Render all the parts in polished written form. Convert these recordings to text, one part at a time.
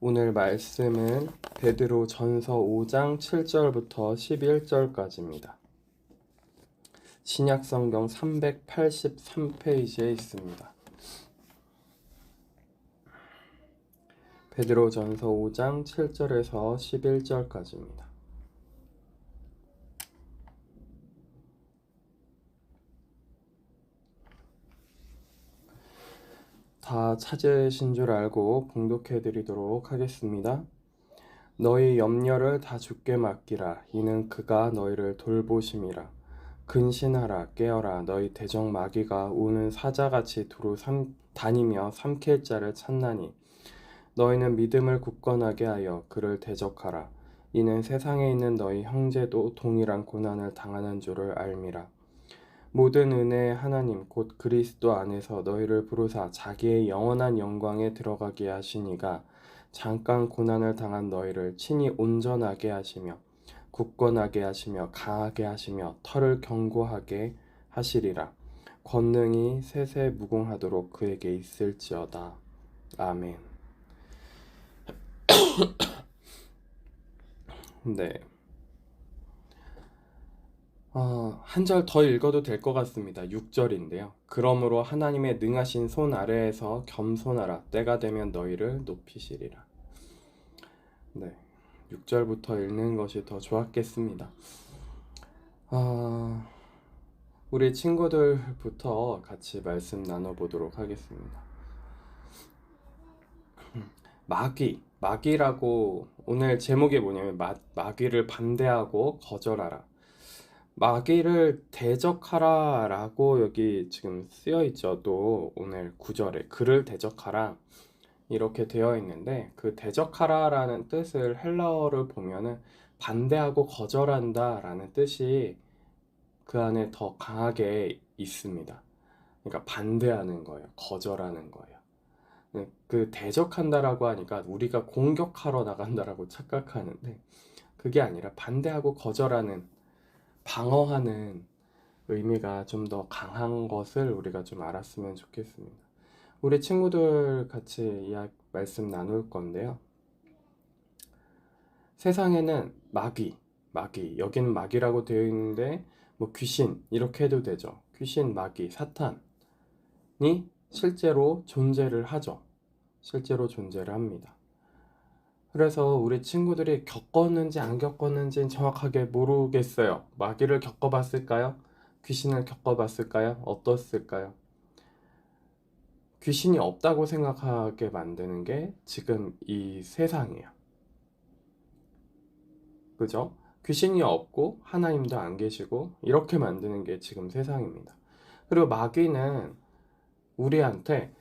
오늘 말씀은 베드로 전서 5장 7절부터 11절까지입니다. 신약성경 383페이지에 있습니다. 베드로 전서 5장 7절에서 11절까지입니다. 다 찾으신 줄 알고 봉독해 드리도록 하겠습니다. 너희 염려를 다 주께 맡기라. 이는 그가 너희를 돌보심이라. 근신하라. 깨어라. 너희 대적 마귀가 우는 사자같이 두루 다니며 삼킬 자를 찾나니 너희는 믿음을 굳건하게 하여 그를 대적하라. 이는 세상에 있는 너희 형제도 동일한 고난을 당하는 줄을 알미라. 모든 은혜의 하나님 곧 그리스도 안에서 너희를 부르사 자기의 영원한 영광에 들어가게 하시니가 잠깐 고난을 당한 너희를 친히 온전하게 하시며 굳건하게 하시며 강하게 하시며 털을 견고하게 하시리라. 권능이 세세 무궁하도록 그에게 있을지어다. 아멘. 네. 한 절 더 읽어도 될 것 같습니다. 6절인데요. 그러므로 하나님의 능하신 손 아래에서 겸손하라. 때가 되면 너희를 높이시리라. 네, 6절부터 읽는 것이 더 좋았겠습니다. 우리 친구들부터 같이 말씀 나눠보도록 하겠습니다. 마귀라고 오늘 제목이 뭐냐면 마귀를 반대하고 거절하라. 마귀를 대적하라 라고 여기 지금 쓰여 있죠. 또 오늘 9절에 그를 대적하라 이렇게 되어 있는데, 그 대적하라 라는 뜻을 헬라어를 보면은 반대하고 거절한다 라는 뜻이 그 안에 더 강하게 있습니다. 그러니까 반대하는 거예요. 거절하는 거예요. 그 대적한다라고 하니까 우리가 공격하러 나간다라고 착각하는데 그게 아니라 반대하고 거절하는, 방어하는 의미가 좀 더 강한 것을 우리가 좀 알았으면 좋겠습니다. 우리 친구들 같이 말씀 나눌 건데요. 세상에는 마귀, 여기는 마귀라고 되어 있는데 뭐 귀신 이렇게 해도 되죠. 귀신, 마귀, 사탄이 실제로 존재를 하죠. 실제로 존재를 합니다. 그래서 우리 친구들이 겪었는지 안 겪었는지는 정확하게 모르겠어요. 마귀를 겪어봤을까요? 귀신을 겪어봤을까요? 어떻을까요? 귀신이 없다고 생각하게 만드는 게 지금 이 세상이에요. 그죠? 귀신이 없고 하나님도 안 계시고 이렇게 만드는 게 지금 세상입니다. 그리고 마귀는 우리한테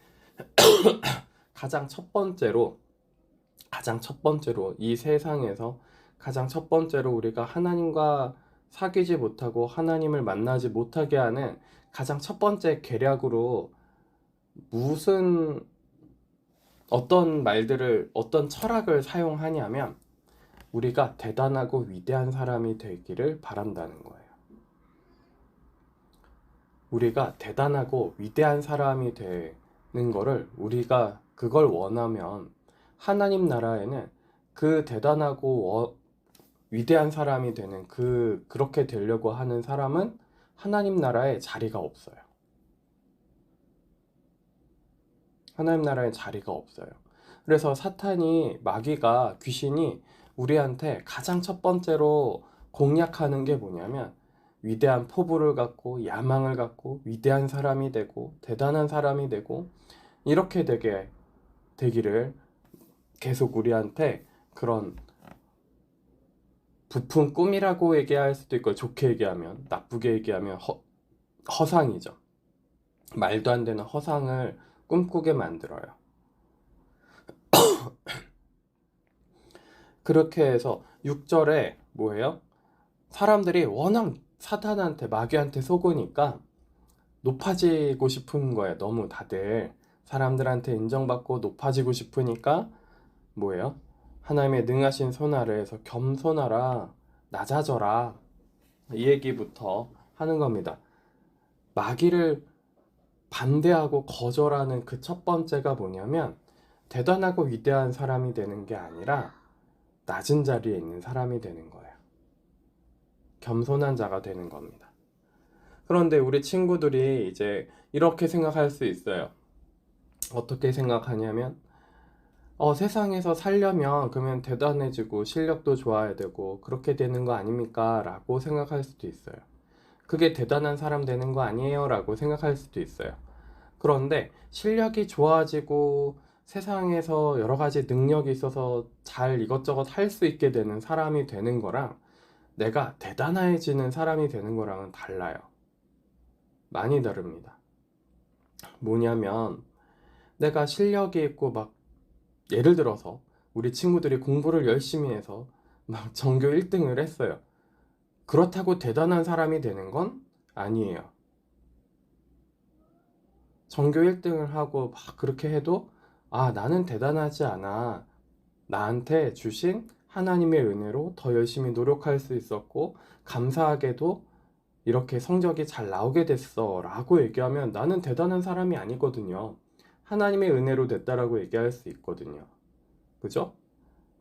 가장 첫 번째로 이 세상에서 가장 첫 번째로 우리가 하나님과 사귀지 못하고 하나님을 만나지 못하게 하는 가장 첫 번째 계략으로 어떤 철학을 사용하냐면 우리가 대단하고 위대한 사람이 되기를 바란다는 거예요. 우리가 대단하고 위대한 사람이 되는 거를, 우리가 그걸 원하면 하나님 나라에는 그 대단하고 위대한 사람이 되는 그렇게 되려고 하는 사람은 하나님 나라에 자리가 없어요. 하나님 나라에 자리가 없어요. 그래서 마귀가, 귀신이 우리한테 가장 첫 번째로 공략하는 게 뭐냐면 위대한 포부를 갖고 야망을 갖고 위대한 사람이 되고 대단한 사람이 되고 이렇게 되기를 계속 우리한테 그런 부푼 꿈이라고 얘기할 수도 있고, 좋게 얘기하면, 나쁘게 얘기하면 허상이죠. 말도 안 되는 허상을 꿈꾸게 만들어요. 그렇게 해서 6절에 뭐예요? 사람들이 워낙 사탄한테, 마귀한테 속으니까 높아지고 싶은 거예요. 너무 다들 사람들한테 인정받고 높아지고 싶으니까 뭐예요? 하나님의 능하신 손 아래에서 겸손하라, 낮아져라, 이 얘기부터 하는 겁니다. 마귀를 반대하고 거절하는 그 첫 번째가 뭐냐면 대단하고 위대한 사람이 되는 게 아니라 낮은 자리에 있는 사람이 되는 거예요. 겸손한 자가 되는 겁니다. 그런데 우리 친구들이 이제 이렇게 생각할 수 있어요. 어떻게 생각하냐면 세상에서 살려면 그러면 대단해지고 실력도 좋아야 되고 그렇게 되는 거 아닙니까? 라고 생각할 수도 있어요. 그게 대단한 사람 되는 거 아니에요? 라고 생각할 수도 있어요. 그런데 실력이 좋아지고 세상에서 여러 가지 능력이 있어서 잘 이것저것 할 수 있게 되는 사람이 되는 거랑 내가 대단해지는 사람이 되는 거랑은 달라요. 많이 다릅니다. 뭐냐면 내가 실력이 있고 막 예를 들어서 우리 친구들이 공부를 열심히 해서 막 전교 1등을 했어요. 그렇다고 대단한 사람이 되는 건 아니에요. 전교 1등을 하고 막 그렇게 해도 나는 대단하지 않아. 나한테 주신 하나님의 은혜로 더 열심히 노력할 수 있었고 감사하게도 이렇게 성적이 잘 나오게 됐어 라고 얘기하면 나는 대단한 사람이 아니거든요. 하나님의 은혜로 됐다라고 얘기할 수 있거든요. 그죠?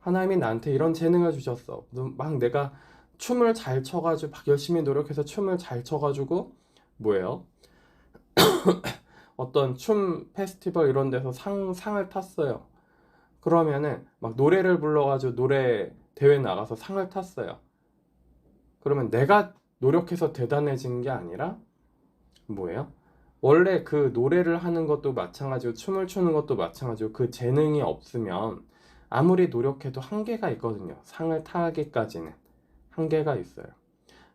하나님이 나한테 이런 재능을 주셨어. 막 내가 춤을 잘 춰가지고 막 열심히 노력해서 춤을 잘 춰가지고 뭐예요? 어떤 춤 페스티벌 이런 데서 상을 탔어요. 그러면은 막 노래를 불러가지고 노래 대회 나가서 상을 탔어요. 그러면 내가 노력해서 대단해진 게 아니라 뭐예요? 원래 그 노래를 하는 것도 마찬가지고 춤을 추는 것도 마찬가지고 그 재능이 없으면 아무리 노력해도 한계가 있거든요. 상을 타기까지는 한계가 있어요.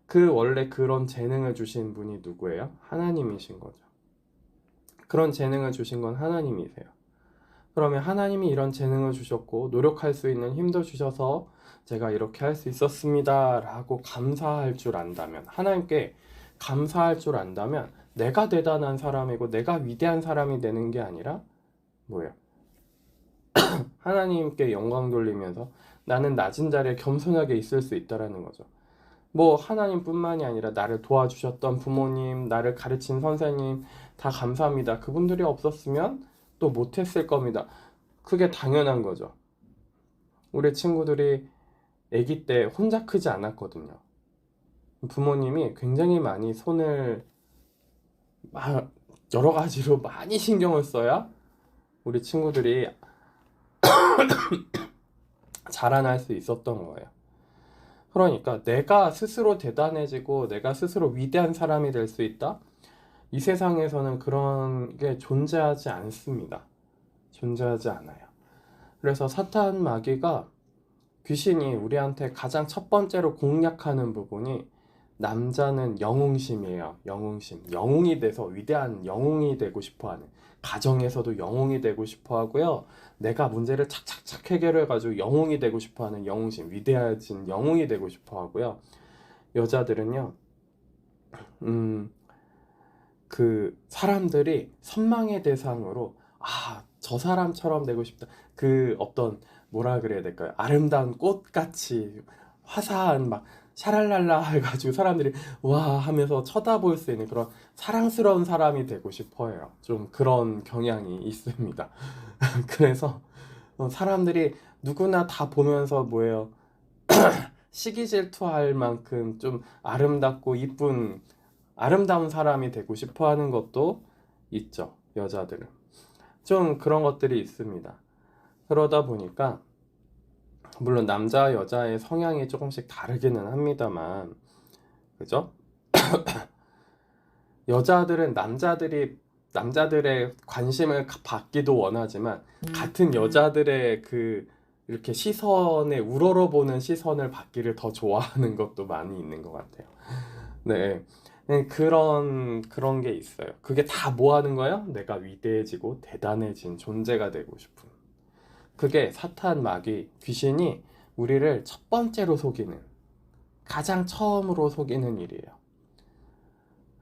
그 원래 그런 재능을 주신 분이 누구예요? 하나님이신 거죠. 그런 재능을 주신 건 하나님이세요. 그러면 하나님이 이런 재능을 주셨고 노력할 수 있는 힘도 주셔서 제가 이렇게 할 수 있었습니다 라고 감사할 줄 안다면, 하나님께 감사할 줄 안다면 내가 대단한 사람이고 내가 위대한 사람이 되는 게 아니라 뭐예요? 하나님께 영광 돌리면서 나는 낮은 자리에 겸손하게 있을 수 있다라는 거죠. 뭐 하나님뿐만이 아니라 나를 도와주셨던 부모님, 나를 가르친 선생님 다 감사합니다. 그분들이 없었으면 또 못했을 겁니다. 그게 당연한 거죠. 우리 친구들이 아기 때 혼자 크지 않았거든요. 부모님이 굉장히 많이 손을 여러 가지로 많이 신경을 써야 우리 친구들이 자라날 수 있었던 거예요. 그러니까 내가 스스로 대단해지고 내가 스스로 위대한 사람이 될 수 있다? 이 세상에서는 그런 게 존재하지 않습니다. 존재하지 않아요. 그래서 사탄 마귀가, 귀신이 우리한테 가장 첫 번째로 공략하는 부분이 남자는 영웅심이에요. 영웅심. 영웅이 돼서 위대한 영웅이 되고 싶어 하는. 가정에서도 영웅이 되고 싶어 하고요. 내가 문제를 착착착 해결해가지고 영웅이 되고 싶어 하는 영웅심. 위대해진 영웅이 되고 싶어 하고요. 여자들은요, 그 사람들이 선망의 대상으로 저 사람처럼 되고 싶다. 그 어떤 뭐라 그래야 될까요? 아름다운 꽃같이 화사한 막 샤랄랄라 해가지고 사람들이 와 하면서 쳐다볼 수 있는 그런 사랑스러운 사람이 되고 싶어요. 좀 그런 경향이 있습니다. 그래서 사람들이 누구나 다 보면서 뭐예요? 시기 질투할 만큼 좀 아름답고 이쁜 아름다운 사람이 되고 싶어 하는 것도 있죠. 여자들은. 좀 그런 것들이 있습니다. 그러다 보니까 물론 남자 여자의 성향이 조금씩 다르기는 합니다만, 그죠? 여자들은 남자들의 관심을 받기도 원하지만 같은 여자들의 그 이렇게 시선에 우러러보는 시선을 받기를 더 좋아하는 것도 많이 있는 것 같아요. 네. 그런 게 있어요. 그게 다 뭐 하는 거예요? 내가 위대해지고 대단해진 존재가 되고 싶은. 그게 사탄 마귀 귀신이 우리를 첫 번째로 속이는, 가장 처음으로 속이는 일이에요.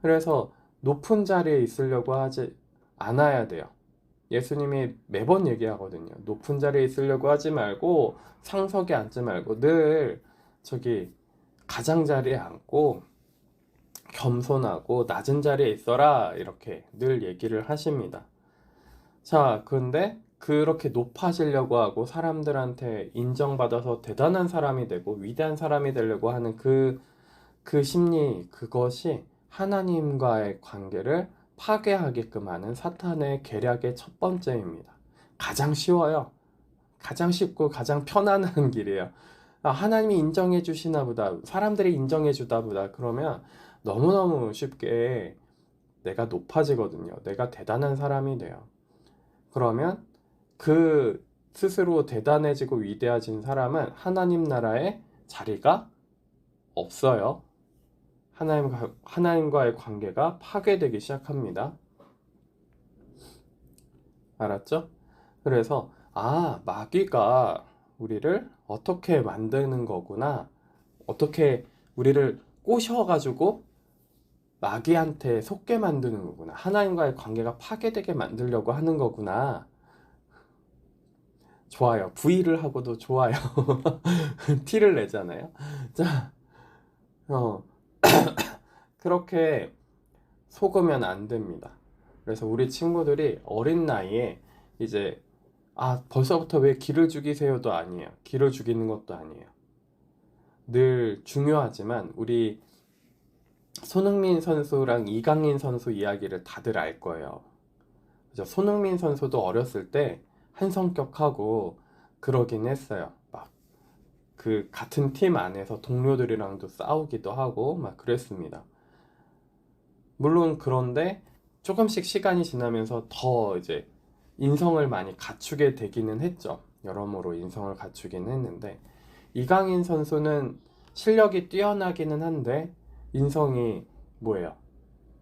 그래서 높은 자리에 있으려고 하지 않아야 돼요. 예수님이 매번 얘기하거든요. 높은 자리에 있으려고 하지 말고 상석에 앉지 말고 늘 저기 가장자리에 앉고 겸손하고 낮은 자리에 있어라 이렇게 늘 얘기를 하십니다. 자, 근데 그렇게 높아지려고 하고 사람들한테 인정받아서 대단한 사람이 되고 위대한 사람이 되려고 하는 그 심리, 그것이 하나님과의 관계를 파괴하게끔 하는 사탄의 계략의 첫 번째입니다. 가장 쉬워요. 가장 쉽고 가장 편안한 길이에요. 아, 하나님이 인정해 주시나 보다, 사람들이 인정해 주다 보다, 그러면 너무너무 쉽게 내가 높아지거든요. 내가 대단한 사람이 돼요. 그러면 그 스스로 대단해지고 위대해진 사람은 하나님 나라에 자리가 없어요. 하나님과의 관계가 파괴되기 시작합니다. 알았죠? 그래서, 아, 마귀가 우리를 어떻게 만드는 거구나. 어떻게 우리를 꼬셔가지고 마귀한테 속게 만드는 거구나. 하나님과의 관계가 파괴되게 만들려고 하는 거구나. 좋아요. V를 하고도 좋아요. T를 내잖아요. 자, 어, 그렇게 속으면 안 됩니다. 그래서 우리 친구들이 어린 나이에 이제, 아, 벌써부터 왜 기를 죽이세요도 아니에요. 기를 죽이는 것도 아니에요. 늘 중요하지만 우리 손흥민 선수랑 이강인 선수 이야기를 다들 알 거예요. 그죠? 손흥민 선수도 어렸을 때 한성격하고 그러긴 했어요. 막 그 같은 팀 안에서 동료들이랑도 싸우기도 하고 막 그랬습니다. 물론 그런데 조금씩 시간이 지나면서 더 이제 인성을 많이 갖추게 되기는 했죠. 여러모로 인성을 갖추긴 했는데, 이강인 선수는 실력이 뛰어나기는 한데 인성이 뭐예요?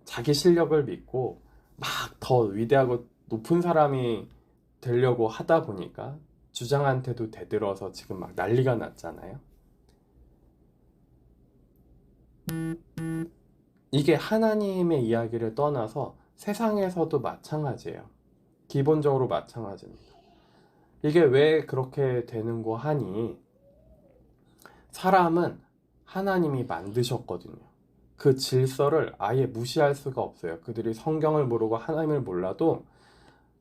자기 실력을 믿고 막 더 위대하고 높은 사람이 되려고 하다 보니까 주장한테도 대들어서 지금 막 난리가 났잖아요. 이게 하나님의 이야기를 떠나서 세상에서도 마찬가지예요. 기본적으로 마찬가지입니다. 이게 왜 그렇게 되는 거 하니? 사람은 하나님이 만드셨거든요. 그 질서를 아예 무시할 수가 없어요. 그들이 성경을 모르고 하나님을 몰라도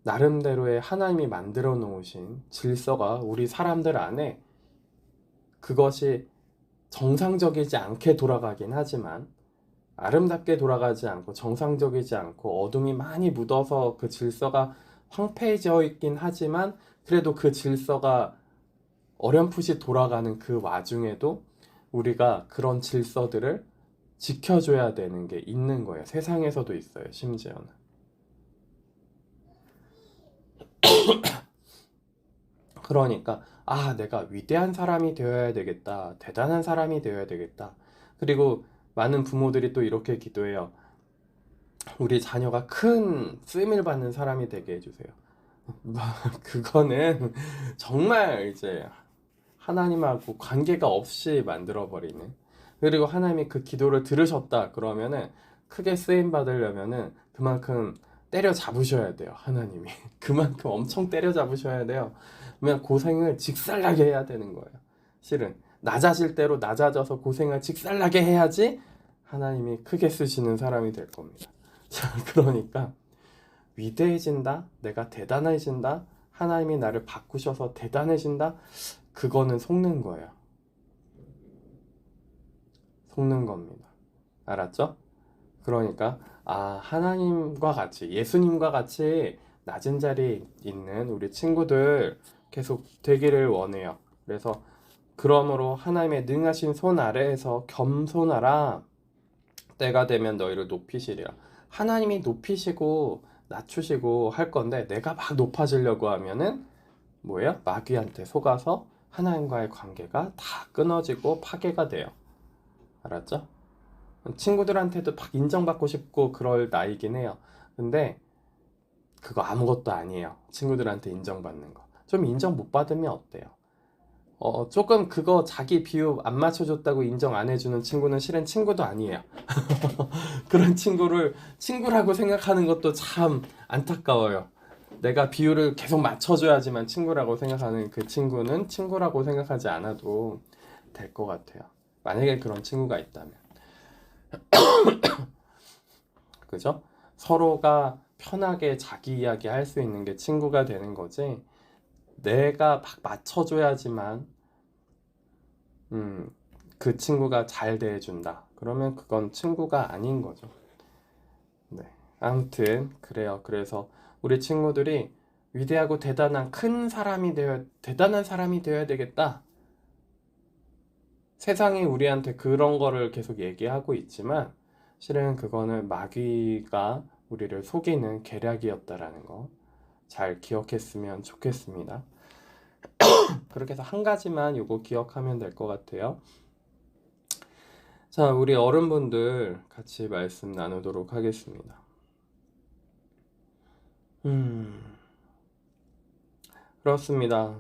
나름대로의 하나님이 만들어 놓으신 질서가 우리 사람들 안에, 그것이 정상적이지 않게 돌아가긴 하지만 아름답게 돌아가지 않고 정상적이지 않고 어둠이 많이 묻어서 그 질서가 황폐해져 있긴 하지만, 그래도 그 질서가 어렴풋이 돌아가는 그 와중에도 우리가 그런 질서들을 지켜줘야 되는 게 있는 거예요. 세상에서도 있어요, 심지어는. 그러니까, 아, 내가 위대한 사람이 되어야 되겠다. 대단한 사람이 되어야 되겠다. 그리고 많은 부모들이 또 이렇게 기도해요. 우리 자녀가 큰 쓰임을 받는 사람이 되게 해주세요. 그거는 정말 이제 하나님하고 관계가 없이 만들어버리는. 그리고 하나님이 그 기도를 들으셨다 그러면은, 크게 쓰임 받으려면은 그만큼 때려 잡으셔야 돼요. 하나님이 그만큼 엄청 때려 잡으셔야 돼요. 그러면 고생을 직살나게 해야 되는 거예요. 실은 낮아질 대로 낮아져서 고생을 직살나게 해야지 하나님이 크게 쓰시는 사람이 될 겁니다. 자, 그러니까 위대해진다, 내가 대단해진다, 하나님이 나를 바꾸셔서 대단해진다, 그거는 속는 거예요. 속는 겁니다. 알았죠? 그러니까, 아, 하나님과 같이, 예수님과 같이 낮은 자리에 있는 우리 친구들 계속 되기를 원해요. 그래서 그러므로 하나님의 능하신 손 아래에서 겸손하라. 때가 되면 너희를 높이시리라. 하나님이 높이시고 낮추시고 할 건데, 내가 막 높아지려고 하면은 뭐예요? 마귀한테 속아서 하나님과의 관계가 다 끊어지고 파괴가 돼요. 알았죠? 친구들한테도 막 인정받고 싶고 그럴 나이긴 해요. 근데 그거 아무것도 아니에요. 친구들한테 인정받는 거. 좀 인정 못 받으면 어때요? 조금 그거 자기 비유 안 맞춰줬다고 인정 안 해주는 친구는 실은 친구도 아니에요. 그런 친구를 친구라고 생각하는 것도 참 안타까워요. 내가 비유를 계속 맞춰줘야지만 친구라고 생각하는 그 친구는 친구라고 생각하지 않아도 될 것 같아요. 만약에 그런 친구가 있다면. 그죠? 서로가 편하게 자기 이야기 할 수 있는 게 친구가 되는 거지. 내가 막 맞춰줘야지만 그 친구가 잘 대해준다. 그러면 그건 친구가 아닌 거죠. 네. 아무튼 그래요. 그래서 우리 친구들이 위대하고 대단한 대단한 사람이 되어야 되겠다. 세상이 우리한테 그런 거를 계속 얘기하고 있지만 실은 그거는 마귀가 우리를 속이는 계략이었다라는 거 잘 기억했으면 좋겠습니다. 그렇게 해서 한 가지만 요거 기억하면 될 것 같아요. 자, 우리 어른분들 같이 말씀 나누도록 하겠습니다. '그렇습니다.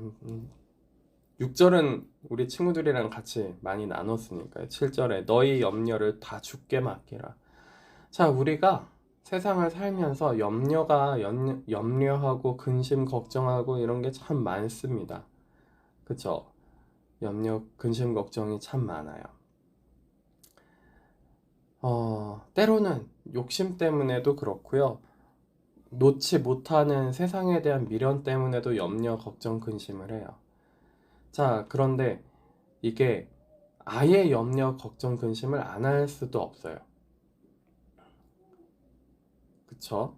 6절은 우리 친구들이랑 같이 많이 나눴으니까요. 7절에 너희 염려를 다 주께 맡기라. 자, 우리가 세상을 살면서 염려하고 근심 걱정하고 이런 게 참 많습니다. 그쵸? 염려, 근심, 걱정이 참 많아요. 때로는 욕심 때문에도 그렇고요. 놓지 못하는 세상에 대한 미련 때문에도 염려, 걱정, 근심을 해요. 자, 그런데 이게 아예 염려, 걱정, 근심을 안 할 수도 없어요. 그쵸?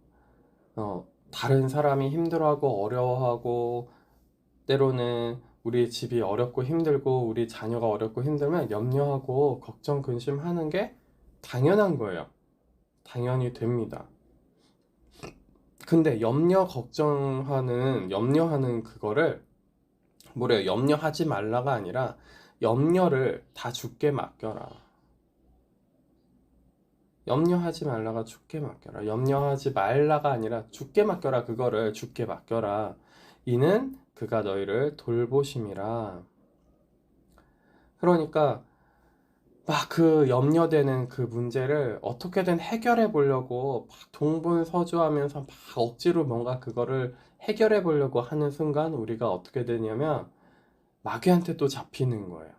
다른 사람이 힘들어하고 어려워하고 때로는 우리 집이 어렵고 힘들고 우리 자녀가 어렵고 힘들면 염려하고 걱정, 근심하는 게 당연한 거예요. 당연히 됩니다. 근데 염려하는 그거를 뭐래요? 염려하지 말라가 아니라 염려를 다 주께 맡겨라. 염려하지 말라가 주께 맡겨라. 염려하지 말라가 아니라 주께 맡겨라. 그거를 주께 맡겨라. 이는 그가 너희를 돌보심이라. 그러니까 막 그 염려되는 그 문제를 어떻게든 해결해 보려고 막 동분서주하면서 막 억지로 뭔가 그거를 해결해 보려고 하는 순간 우리가 어떻게 되냐면 마귀한테 또 잡히는 거예요.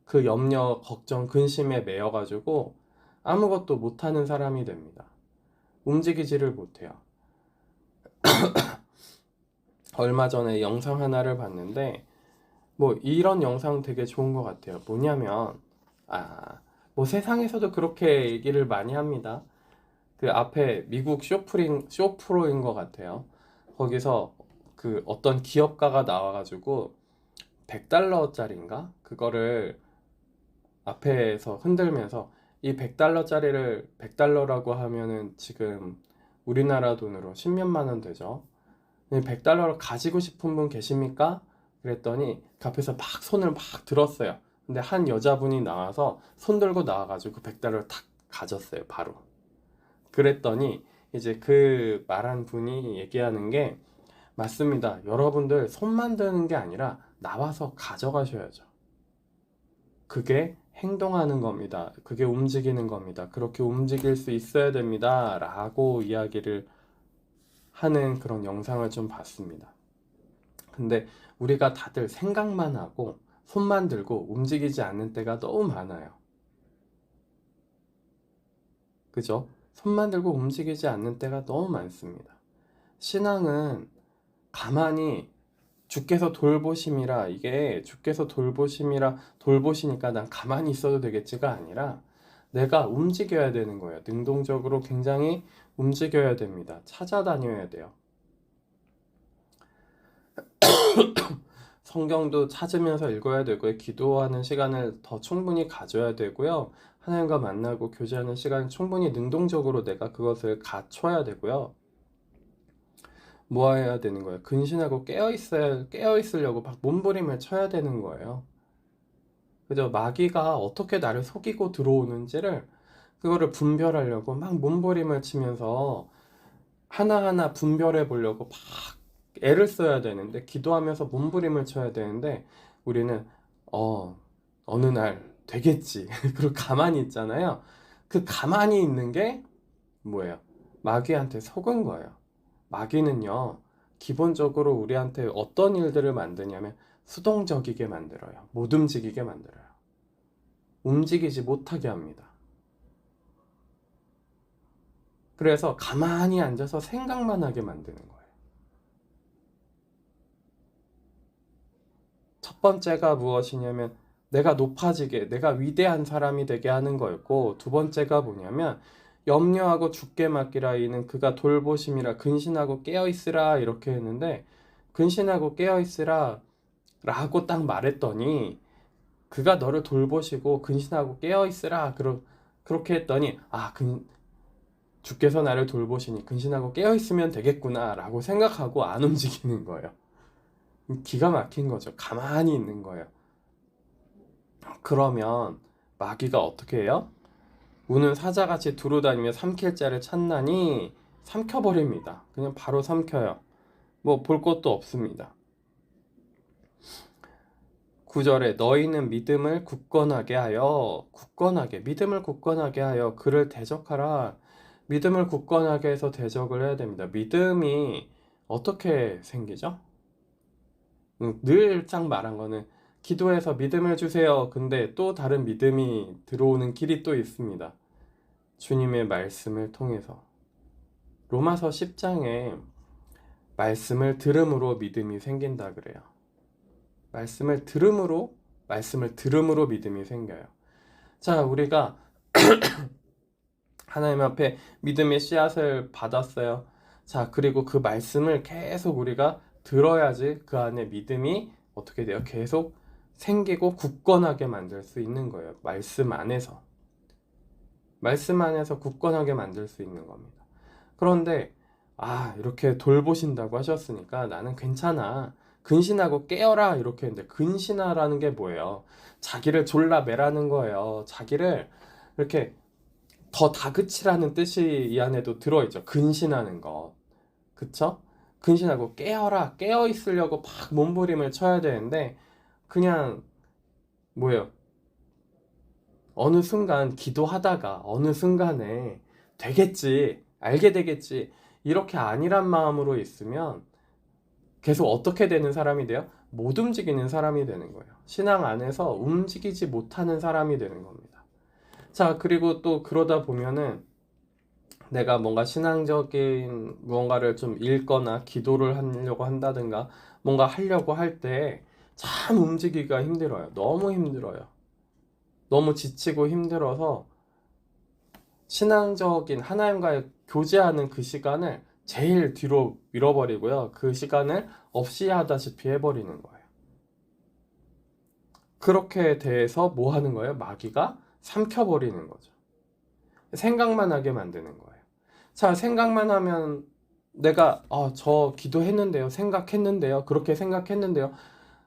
그 염려, 걱정, 근심에 매여가지고 아무것도 못하는 사람이 됩니다. 움직이지를 못해요. 얼마 전에 영상 하나를 봤는데 뭐 이런 영상 되게 좋은 것 같아요. 뭐냐면 뭐 세상에서도 그렇게 얘기를 많이 합니다. 그 앞에 미국 쇼프로인 것 같아요. 거기서 그 어떤 기업가가 나와가지고 100달러짜리인가? 그거를 앞에서 흔들면서 이 100달러짜리를 100달러라고 하면은 지금 우리나라 돈으로 10몇만 원 되죠. 100달러를 가지고 싶은 분 계십니까? 그랬더니 그 앞에서 막 손을 막 들었어요. 근데 한 여자분이 나와서 손 들고 나와가지고 그 100달러를 탁 가졌어요, 바로. 그랬더니 이제 그 말한 분이 얘기하는 게 맞습니다. 여러분들 손만 드는 게 아니라 나와서 가져가셔야죠. 그게 행동하는 겁니다. 그게 움직이는 겁니다. 그렇게 움직일 수 있어야 됩니다. 라고 이야기를 하는 그런 영상을 좀 봤습니다. 근데 우리가 다들 생각만 하고 손만 들고 움직이지 않는 때가 너무 많아요. 그죠? 손만 들고 움직이지 않는 때가 너무 많습니다. 신앙은 가만히 주께서 돌보심이라 이게 주께서 돌보시니까 난 가만히 있어도 되겠지가 아니라 내가 움직여야 되는 거예요. 능동적으로 굉장히 움직여야 됩니다. 찾아다녀야 돼요. 성경도 찾으면서 읽어야 되고요. 기도하는 시간을 더 충분히 가져야 되고요. 하나님과 만나고 교제하는 시간을 충분히 능동적으로 내가 그것을 갖춰야 되고요. 뭐 해야 되는 거예요? 근신하고 깨어 있으려고 막 몸부림을 쳐야 되는 거예요. 그죠? 마귀가 어떻게 나를 속이고 들어오는지를 그거를 분별하려고 막 몸부림을 치면서 하나하나 분별해 보려고 막 애를 써야 되는데 기도하면서 몸부림을 쳐야 되는데 우리는 어느 날 되겠지. 그리고 가만히 있잖아요. 그 가만히 있는 게 뭐예요? 마귀한테 속은 거예요. 마귀는요, 기본적으로 우리한테 어떤 일들을 만드냐면 수동적이게 만들어요. 못 움직이게 만들어요. 움직이지 못하게 합니다. 그래서 가만히 앉아서 생각만 하게 만드는 거예요. 첫 번째가 무엇이냐면 내가 높아지게, 내가 위대한 사람이 되게 하는 거였고, 두 번째가 뭐냐면 염려하고 죽게 맡기라 이는 그가 돌보심이라 근신하고 깨어있으라 이렇게 했는데, 근신하고 깨어있으라 라고 딱 말했더니 그가 너를 돌보시고 근신하고 깨어있으라 그렇게 했더니 주께서 나를 돌보시니 근신하고 깨어있으면 되겠구나 라고 생각하고 안 움직이는 거예요. 기가 막힌 거죠. 가만히 있는 거예요. 그러면 마귀가 어떻게 해요? 우는 사자같이 두루다니며 삼킬 자를 찾나니 삼켜버립니다. 그냥 바로 삼켜요. 뭐 볼 것도 없습니다. 9절에 너희는 믿음을 굳건하게 하여 믿음을 굳건하게 하여 그를 대적하라. 믿음을 굳건하게 해서 대적을 해야 됩니다. 믿음이 어떻게 생기죠? 늘 딱 말한 거는 기도해서 믿음을 주세요. 근데 또 다른 믿음이 들어오는 길이 또 있습니다. 주님의 말씀을 통해서. 로마서 10장에 말씀을 들음으로 믿음이 생긴다 그래요. 말씀을 들음으로 믿음이 생겨요. 자, 우리가 하나님 앞에 믿음의 씨앗을 받았어요. 자, 그리고 그 말씀을 계속 우리가 들어야지 그 안에 믿음이 어떻게 돼요? 계속 생기고 굳건하게 만들 수 있는 거예요. 말씀 안에서 굳건하게 만들 수 있는 겁니다. 그런데 이렇게 돌보신다고 하셨으니까 나는 괜찮아. 근신하고 깨어라 이렇게 했는데, 근신하라는 게 뭐예요? 자기를 졸라매라는 거예요. 자기를 이렇게 더 다그치라는 뜻이 이 안에도 들어있죠. 근신하는 것. 그쵸? 근신하고 깨어라. 깨어 있으려고 막 몸부림을 쳐야 되는데, 그냥 뭐예요? 어느 순간 기도하다가 어느 순간에 되겠지, 알게 되겠지, 이렇게 아니란 마음으로 있으면 계속 어떻게 되는 사람이 돼요? 못 움직이는 사람이 되는 거예요. 신앙 안에서 움직이지 못하는 사람이 되는 겁니다. 자, 그리고 또 그러다 보면은 내가 뭔가 신앙적인 무언가를 좀 읽거나 기도를 하려고 한다든가 뭔가 하려고 할 때 참 움직이기가 힘들어요. 너무 힘들어요. 너무 지치고 힘들어서 신앙적인 하나님과의 교제하는 그 시간을 제일 뒤로 밀어버리고요. 그 시간을 없이 하다시피 해버리는 거예요. 그렇게 돼서 뭐 하는 거예요? 마귀가 삼켜버리는 거죠. 생각만 하게 만드는 거예요. 자, 생각만 하면 내가 저 기도했는데요. 생각했는데요. 그렇게 생각했는데요.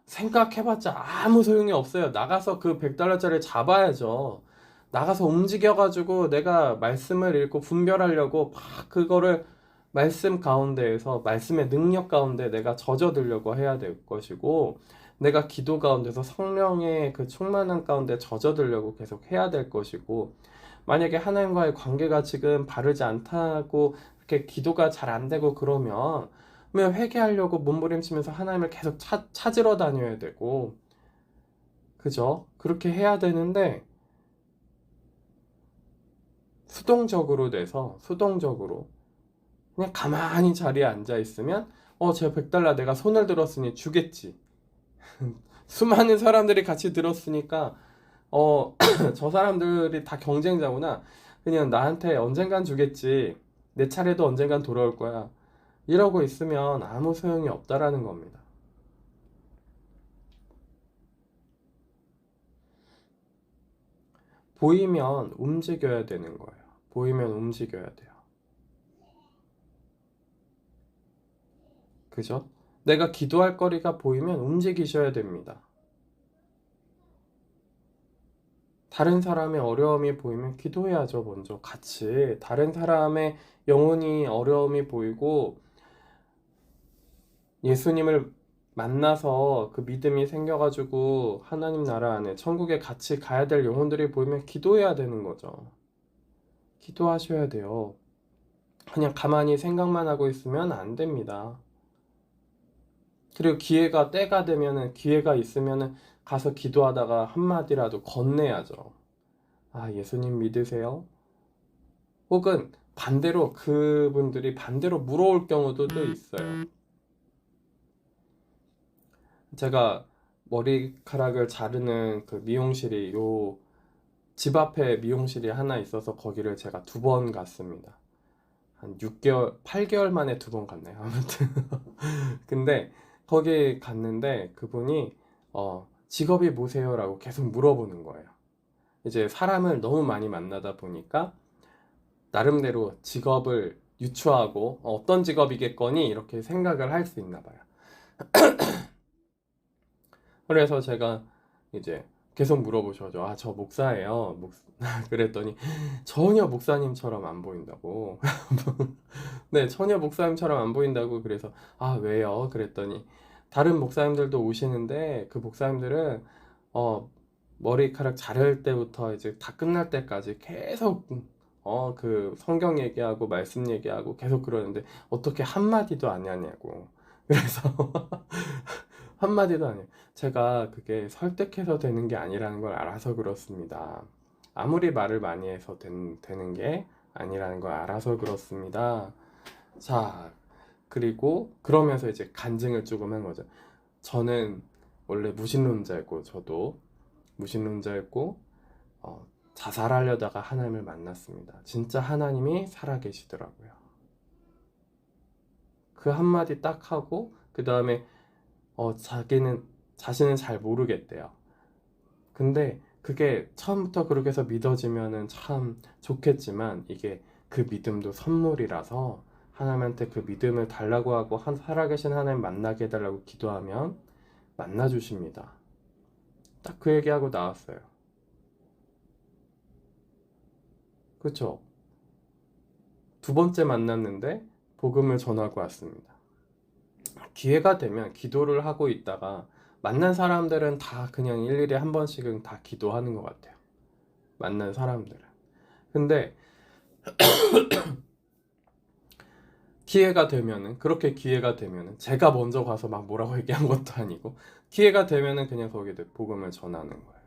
생각해봤자 아무 소용이 없어요. 나가서 그 100달러짜리 잡아야죠. 나가서 움직여가지고 내가 말씀을 읽고 분별하려고 막 그거를 말씀 가운데에서 말씀의 능력 가운데 내가 젖어들려고 해야 될 것이고, 내가 기도 가운데서 성령의 그 충만한 가운데 젖어들려고 계속 해야 될 것이고, 만약에 하나님과의 관계가 지금 바르지 않다고 이렇게 기도가 잘 안 되고 그러면 회개하려고 몸부림치면서 하나님을 계속 찾으러 다녀야 되고, 그죠? 그렇게 해야 되는데 수동적으로 그냥 가만히 자리에 앉아 있으면 저 100달러 내가 손을 들었으니 주겠지. 수많은 사람들이 같이 들었으니까 저 사람들이 다 경쟁자구나. 그냥 나한테 언젠간 주겠지. 내 차례도 언젠간 돌아올 거야. 이러고 있으면 아무 소용이 없다라는 겁니다. 보이면 움직여야 되는 거예요. 보이면 움직여야 돼요. 그죠? 내가 기도할 거리가 보이면 움직이셔야 됩니다. 다른 사람의 어려움이 보이면 기도해야죠. 먼저 같이 다른 사람의 영혼이 어려움이 보이고 예수님을 만나서 그 믿음이 생겨가지고 하나님 나라 안에 천국에 같이 가야 될 영혼들이 보이면 기도해야 되는 거죠. 기도하셔야 돼요. 그냥 가만히 생각만 하고 있으면 안 됩니다. 그리고 때가 되면은, 기회가 있으면은 가서 기도하다가 한마디라도 건네야죠. 예수님 믿으세요? 혹은 반대로 그분들이 반대로 물어올 경우도 또 있어요. 제가 머리카락을 자르는 그 미용실이 요 집 앞에 미용실이 하나 있어서 거기를 제가 2번 갔습니다. 한 6개월, 8개월 만에 2번 갔네요. 아무튼. 근데 거기 갔는데 그분이 직업이 뭐세요라고 계속 물어보는 거예요. 이제 사람을 너무 많이 만나다 보니까 나름대로 직업을 유추하고 어떤 직업이겠거니 이렇게 생각을 할 수 있나 봐요. 그래서 제가 이제 계속 물어보셔죠. 아, 저 목사예요. 그랬더니 전혀 목사님처럼 안 보인다고. 네, 전혀 목사님처럼 안 보인다고. 그래서 아, 왜요? 그랬더니 다른 목사님들도 오시는데 그 목사님들은 어, 머리카락 자를 때부터 이제 다 끝날 때까지 계속 그 성경 얘기하고 말씀 얘기하고 계속 그러는데 어떻게 한마디도 안 하냐고. 그래서 한마디도 안 해요. 제가 그게 설득해서 되는 게 아니라는 걸 알아서 그렇습니다. 아무리 말을 많이 해서 되는 게 아니라는 걸 알아서 그렇습니다. 자, 그리고 그러면서 이제 간증을 조금 한 거죠. 저는 원래 무신론자였고, 저도 무신론자였고, 자살하려다가 하나님을 만났습니다. 진짜 하나님이 살아계시더라고요. 그 한마디 딱 하고, 그 다음에 자신은 잘 모르겠대요. 근데 그게 처음부터 그렇게 해서 믿어지면은 참 좋겠지만 이게 그 믿음도 선물이라서 하나님한테 그 믿음을 달라고 하고 살아계신 하나님 만나게 해달라고 기도하면 만나주십니다. 딱 그 얘기하고 나왔어요. 그쵸? 2번째 만났는데 복음을 전하고 왔습니다. 기회가 되면 기도를 하고 있다가 만난 사람들은 다 그냥 일일이 한 번씩은 다 기도하는 것 같아요. 만난 사람들은. 근데 기회가 되면은, 그렇게 기회가 되면은 제가 먼저 가서 막 뭐라고 얘기한 것도 아니고 기회가 되면은 그냥 거기에 복음을 전하는 거예요.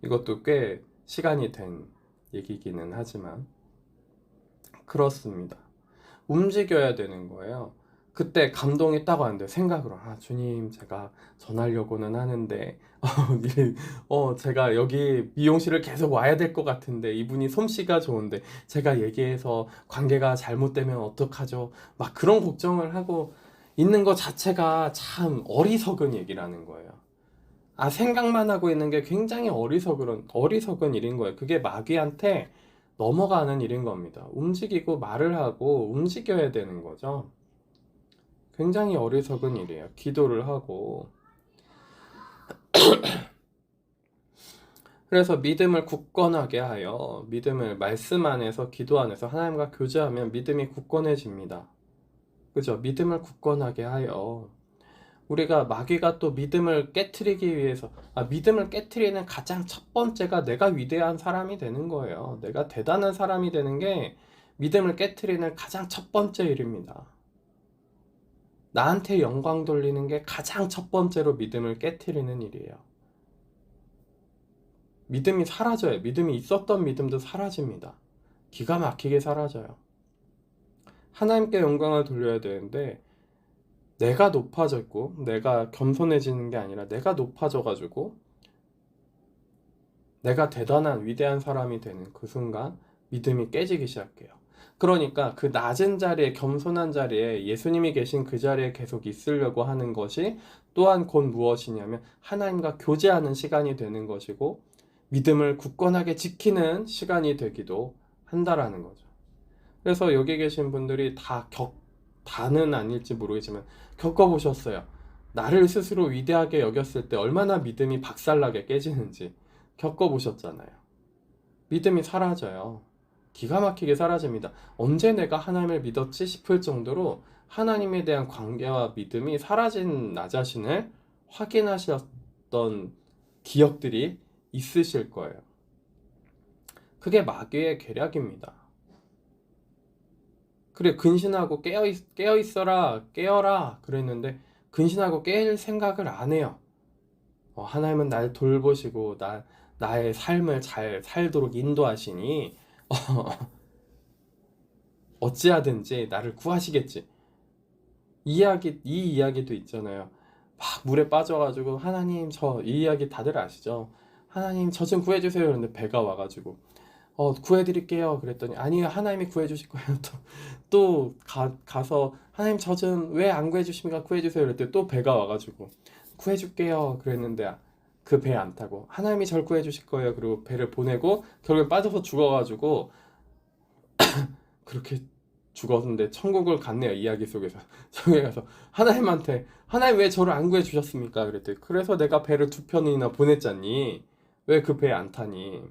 이것도 꽤 시간이 된 얘기기는 하지만 그렇습니다. 움직여야 되는 거예요. 그때 감동이 딱 왔는데 생각으로 주님 제가 전하려고는 하는데 제가 여기 미용실을 계속 와야 될 것 같은데 이분이 솜씨가 좋은데 제가 얘기해서 관계가 잘못되면 어떡하죠? 막 그런 걱정을 하고 있는 것 자체가 참 어리석은 얘기라는 거예요. 생각만 하고 있는 게 굉장히 어리석은 일인 거예요. 그게 마귀한테 넘어가는 일인 겁니다. 움직이고 말을 하고 움직여야 되는 거죠. 굉장히 어리석은 일이에요. 기도를 하고. 그래서 믿음을 굳건하게 하여 믿음을 말씀 안에서 기도 안에서 하나님과 교제하면 믿음이 굳건해집니다. 그죠? 믿음을 굳건하게 하여 우리가 마귀가 또 믿음을 깨트리기 위해서 믿음을 깨트리는 가장 첫 번째가 내가 위대한 사람이 되는 거예요. 내가 대단한 사람이 되는 게 믿음을 깨트리는 가장 첫 번째 일입니다. 나한테 영광 돌리는 게 가장 첫 번째로 믿음을 깨트리는 일이에요. 믿음이 사라져요. 믿음이 있었던 믿음도 사라집니다. 기가 막히게 사라져요. 하나님께 영광을 돌려야 되는데 내가 높아졌고 내가 겸손해지는 게 아니라 내가 높아져가지고 내가 대단한 위대한 사람이 되는 그 순간 믿음이 깨지기 시작해요. 그러니까 그 낮은 자리에 겸손한 자리에 예수님이 계신 그 자리에 계속 있으려고 하는 것이 또한 곧 무엇이냐면 하나님과 교제하는 시간이 되는 것이고 믿음을 굳건하게 지키는 시간이 되기도 한다라는 거죠. 그래서 여기 계신 분들이 다는 아닐지 모르겠지만 겪어보셨어요. 나를 스스로 위대하게 여겼을 때 얼마나 믿음이 박살나게 깨지는지 겪어보셨잖아요. 믿음이 사라져요. 기가 막히게 사라집니다. 언제 내가 하나님을 믿었지 싶을 정도로 하나님에 대한 관계와 믿음이 사라진 나 자신을 확인하셨던 기억들이 있으실 거예요. 그게 마귀의 계략입니다. 그래, 근신하고 깨어있어라, 깨어라 그랬는데 근신하고 깰 생각을 안 해요. 하나님은 날 돌보시고 나의 삶을 잘 살도록 인도하시니 어찌하든지 나를 구하시겠지. 이 이야기도 있잖아요. 막 물에 빠져가지고 하나님 저 이 이야기 다들 아시죠? 하나님 저 좀 구해주세요. 그런데 배가 와가지고 구해드릴게요. 그랬더니 아니요 하나님이 구해주실 거예요. 가서 하나님 저 좀 왜 안 구해주십니까? 구해주세요. 그랬더니 또 배가 와가지고 구해줄게요. 그랬는데 그 배 안 타고 하나님이 절 구해주실 거예요. 그리고 배를 보내고 결국에 빠져서 죽어가지고 그렇게 죽었는데 천국을 갔네요. 이야기 속에서. 저기 가서 하나님한테 하나님 왜 저를 안 구해 주셨습니까? 그랬더니 그래서 내가 배를 두 편이나 보냈잖니. 왜 그 배에 안 타니?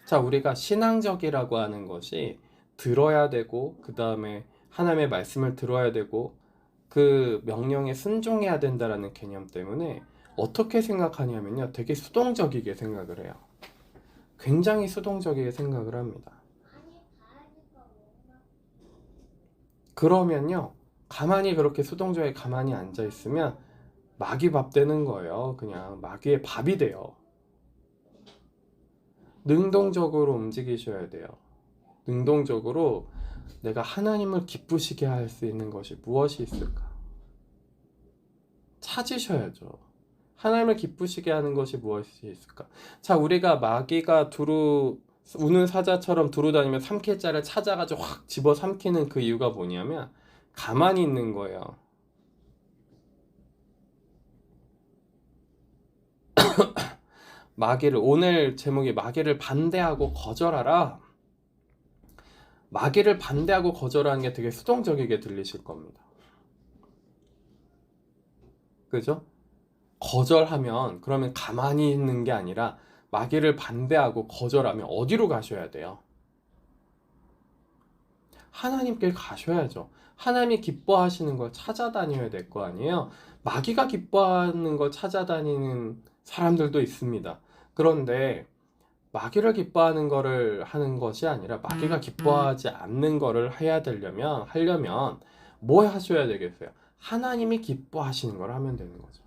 자, 우리가 신앙적이라고 하는 것이 들어야 되고 그 다음에 하나님의 말씀을 들어야 되고 그 명령에 순종해야 된다라는 개념 때문에 어떻게 생각하냐면요. 되게 수동적이게 생각을 해요. 굉장히 수동적이게 생각을 합니다. 그러면요, 가만히 그렇게 수동적에 가만히 앉아 있으면 마귀 밥 되는 거예요. 그냥 마귀의 밥이 돼요. 능동적으로 움직이셔야 돼요. 능동적으로 내가 하나님을 기쁘시게 할 수 있는 것이 무엇이 있을까? 찾으셔야죠. 하나님을 기쁘시게 하는 것이 무엇이 있을까? 자, 우리가 마귀가 우는 사자처럼 두루다니며 삼킬 자를 찾아가지고 확 집어 삼키는 그 이유가 뭐냐면 가만히 있는 거예요. 오늘 제목이 마귀를 반대하고 거절하라. 마귀를 반대하고 거절하는 게 되게 수동적이게 들리실 겁니다. 그죠? 거절하면 그러면 가만히 있는 게 아니라 마귀를 반대하고 거절하면 어디로 가셔야 돼요? 하나님께 가셔야죠. 하나님이 기뻐하시는 걸 찾아다녀야 될 거 아니에요? 마귀가 기뻐하는 걸 찾아다니는 사람들도 있습니다. 그런데 마귀를 기뻐하는 거를 하는 것이 아니라 마귀가 기뻐하지 않는 거를 하려면 뭐 하셔야 되겠어요? 하나님이 기뻐하시는 걸 하면 되는 거죠.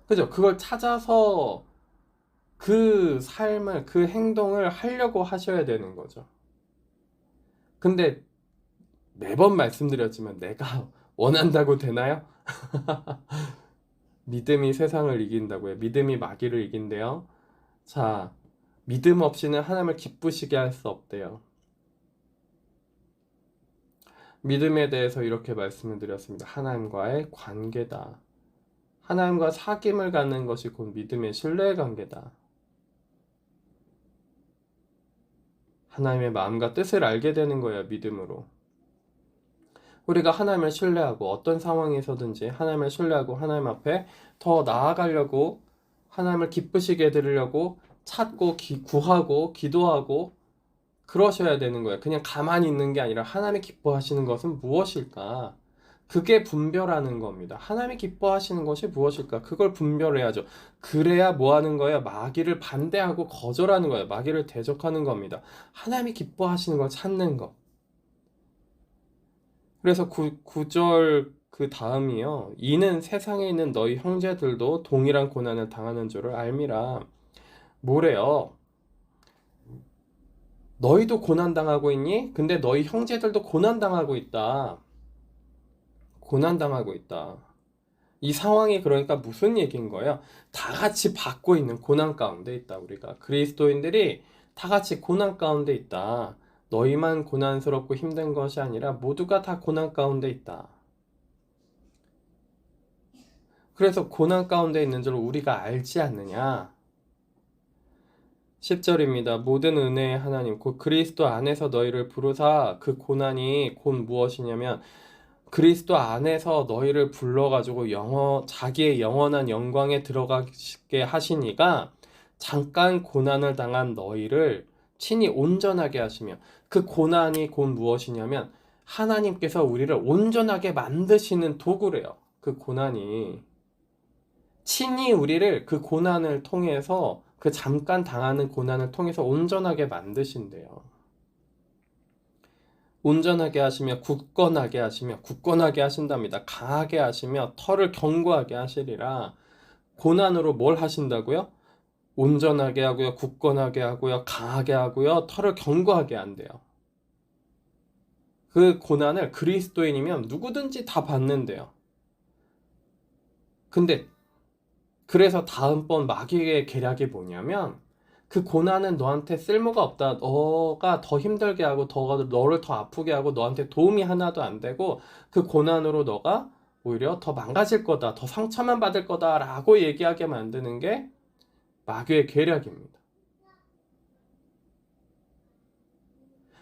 그죠? 그걸 찾아서 그 삶을, 그 행동을 하려고 하셔야 되는 거죠. 근데 매번 말씀드렸지만 내가 원한다고 되나요? 믿음이 세상을 이긴다고요. 믿음이 마귀를 이긴대요. 자, 믿음 없이는 하나님을 기쁘시게 할 수 없대요. 믿음에 대해서 이렇게 말씀을 드렸습니다. 하나님과의 관계다. 하나님과 사귐을 갖는 것이 곧 믿음의 신뢰의 관계다. 하나님의 마음과 뜻을 알게 되는 거예요. 믿음으로. 우리가 하나님을 신뢰하고 어떤 상황에서든지 하나님을 신뢰하고 하나님 앞에 더 나아가려고 하나님을 기쁘시게 해드리려고 찾고 구하고 기도하고 그러셔야 되는 거예요. 그냥 가만히 있는 게 아니라 하나님이 기뻐하시는 것은 무엇일까? 그게 분별하는 겁니다. 하나님이 기뻐하시는 것이 무엇일까? 그걸 분별해야죠. 그래야 뭐 하는 거예요? 마귀를 반대하고 거절하는 거예요. 마귀를 대적하는 겁니다. 하나님이 기뻐하시는 걸 찾는 것. 그래서 9절 그 다음이요. 이는 세상에 있는 너희 형제들도 동일한 고난을 당하는 줄을 알미라. 뭐래요? 너희도 고난당하고 있니? 근데 너희 형제들도 고난당하고 있다. 고난당하고 있다. 이 상황이 그러니까 무슨 얘기인 거예요? 다 같이 받고 있는 고난 가운데 있다. 우리가 그리스도인들이 다 같이 고난 가운데 있다. 너희만 고난스럽고 힘든 것이 아니라 모두가 다 고난 가운데 있다. 그래서 고난 가운데 있는 줄 우리가 알지 않느냐? 10절입니다. 모든 은혜의 하나님 곧 그리스도 안에서 너희를 부르사 그 고난이 곧 무엇이냐면 그리스도 안에서 너희를 불러가지고 자기의 영원한 영광에 들어가게 하시니까 잠깐 고난을 당한 너희를 친히 온전하게 하시며 그 고난이 곧 무엇이냐면 하나님께서 우리를 온전하게 만드시는 도구래요. 그 고난이 친히 우리를 그 고난을 통해서 그 잠깐 당하는 고난을 통해서 온전하게 만드신대요. 온전하게 하시며 굳건하게 하신답니다. 강하게 하시며 털을 견고하게 하시리라. 고난으로 뭘 하신다고요? 온전하게 하고요, 굳건하게 하고요, 강하게 하고요, 털을 견고하게 한대요. 그 고난을 그리스도인이면 누구든지 다 받는데요. 근데 그래서 다음번 마귀의 계략이 뭐냐면 그 고난은 너한테 쓸모가 없다. 너가 더 힘들게 하고 너를 더 아프게 하고 너한테 도움이 하나도 안 되고 그 고난으로 너가 오히려 더 망가질 거다. 더 상처만 받을 거다라고 얘기하게 만드는 게 마귀의 계략입니다.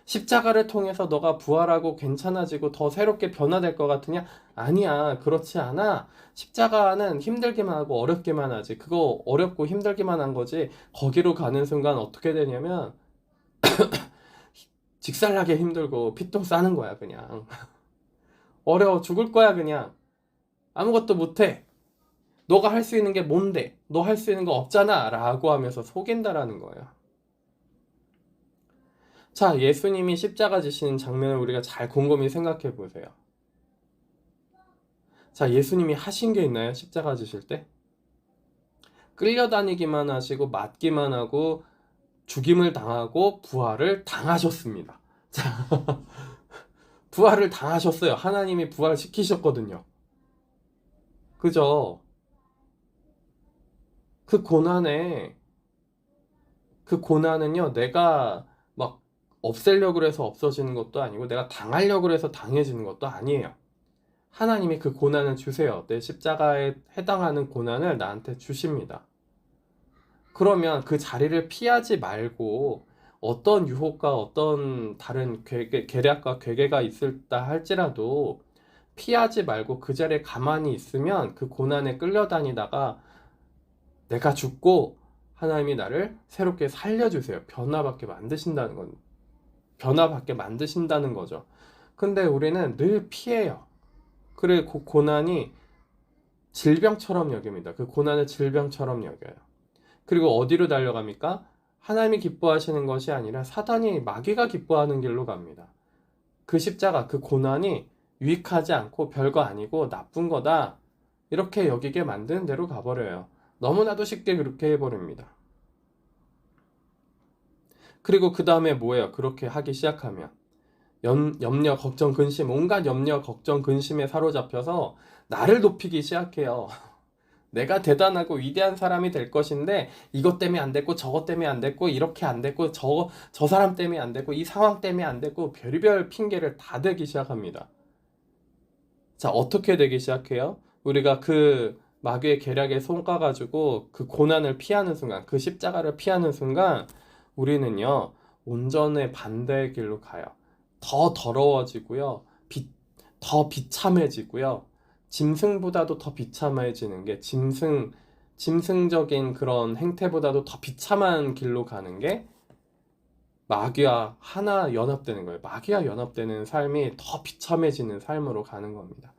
십자가를 통해서 너가 부활하고 괜찮아지고 더 새롭게 변화될 것 같으냐? 아니야. 그렇지 않아. 십자가는 힘들기만 하고 어렵기만 하지. 그거 어렵고 힘들기만 한 거지. 거기로 가는 순간 어떻게 되냐면 직살나게 힘들고 피똥 싸는 거야, 그냥. 어려워 죽을 거야, 그냥. 아무것도 못해. 너가 할 수 있는 게 뭔데? 너 할 수 있는 거 없잖아. 라고 하면서 속인다라는 거예요. 자, 예수님이 십자가 지시는 장면을 우리가 잘 곰곰이 생각해 보세요. 자, 예수님이 하신 게 있나요? 십자가 지실 때? 끌려다니기만 하시고 맞기만 하고 죽임을 당하고 부활을 당하셨습니다. 자, 부활을 당하셨어요. 하나님이 부활시키셨거든요. 그죠? 그 고난에 그 고난은요, 내가 막 없애려고 해서 없어지는 것도 아니고 내가 당하려고 해서 당해지는 것도 아니에요. 하나님이 그 고난을 주세요. 내 십자가에 해당하는 고난을 나한테 주십니다. 그러면 그 자리를 피하지 말고 어떤 유혹과 어떤 다른 계략과 괴계가 있을다 할지라도 피하지 말고 그 자리에 가만히 있으면 그 고난에 끌려다니다가 내가 죽고 하나님이 나를 새롭게 살려주세요. 변화받게 만드신다는 거죠. 근데 우리는 늘 피해요. 그래, 그 고난이 질병처럼 여깁니다. 그 고난을 질병처럼 여겨요. 그리고 어디로 달려갑니까? 하나님이 기뻐하시는 것이 아니라 사단이 마귀가 기뻐하는 길로 갑니다. 그 십자가, 그 고난이 유익하지 않고 별거 아니고 나쁜 거다. 이렇게 여기게 만드는 대로 가버려요. 너무나도 쉽게 그렇게 해버립니다. 그리고 그 다음에 뭐예요? 그렇게 하기 시작하면. 염려, 걱정, 근심, 온갖 염려, 걱정, 근심에 사로잡혀서 나를 높이기 시작해요. 내가 대단하고 위대한 사람이 될 것인데 이것 때문에 안 됐고 저것 때문에 안 됐고 이렇게 안 됐고 저 사람 때문에 안 됐고 이 상황 때문에 안 됐고 별의별 핑계를 다 대기 시작합니다. 자, 어떻게 되기 시작해요? 우리가 그 마귀의 계략에 속아가지고 그 고난을 피하는 순간, 그 십자가를 피하는 순간 우리는요 온전의 반대의 길로 가요. 더 더러워지고요, 더 비참해지고요. 짐승보다도 더 비참해지는 게 짐승적인 그런 행태보다도 더 비참한 길로 가는 게 마귀와 하나 연합되는 거예요. 마귀와 연합되는 삶이 더 비참해지는 삶으로 가는 겁니다.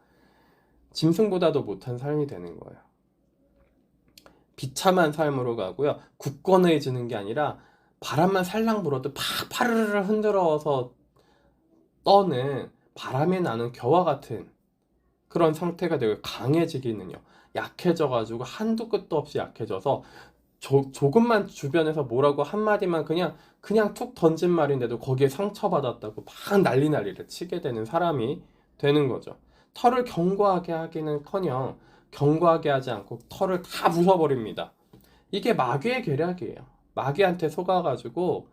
짐승보다도 못한 삶이 되는 거예요. 비참한 삶으로 가고요. 굳건해지는 게 아니라 바람만 살랑 불어도 팍 파르르 흔들어서 떠는 바람에 나는 겨와 같은 그런 상태가 되고 강해지기는요. 약해져가지고 한도 끝도 없이 약해져서 조금만 주변에서 뭐라고 한마디만 그냥 툭 던진 말인데도 거기에 상처받았다고 막 난리를 치게 되는 사람이 되는 거죠. 털을 견고하게 하기는커녕 견고하게 하지 않고 털을 다 부숴버립니다. 이게 마귀의 계략이에요. 마귀한테 속아가지고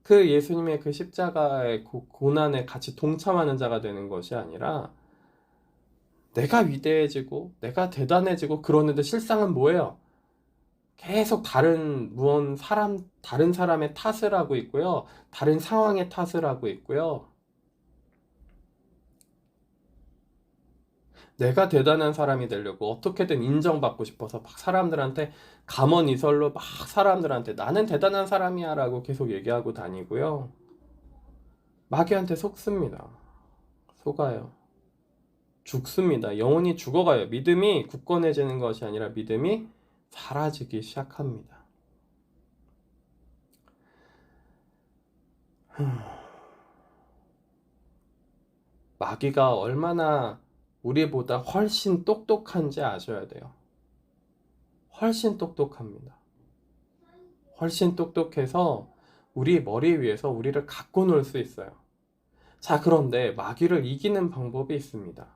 그 예수님의 그 십자가의 고난에 같이 동참하는 자가 되는 것이 아니라 내가 위대해지고 내가 대단해지고 그러는데 실상은 뭐예요? 계속 다른 사람의 탓을 하고 있고요. 다른 상황의 탓을 하고 있고요. 내가 대단한 사람이 되려고 어떻게든 인정받고 싶어서 막 사람들한테 감언이설로 막 사람들한테 나는 대단한 사람이야 라고 계속 얘기하고 다니고요. 마귀한테 속습니다. 속아요. 죽습니다. 영혼이 죽어가요. 믿음이 굳건해지는 것이 아니라 믿음이 사라지기 시작합니다. 마귀가 얼마나 우리보다 훨씬 똑똑한지 아셔야 돼요. 훨씬 똑똑합니다. 훨씬 똑똑해서 우리 머리 위에서 우리를 갖고 놀 수 있어요. 자, 그런데 마귀를 이기는 방법이 있습니다.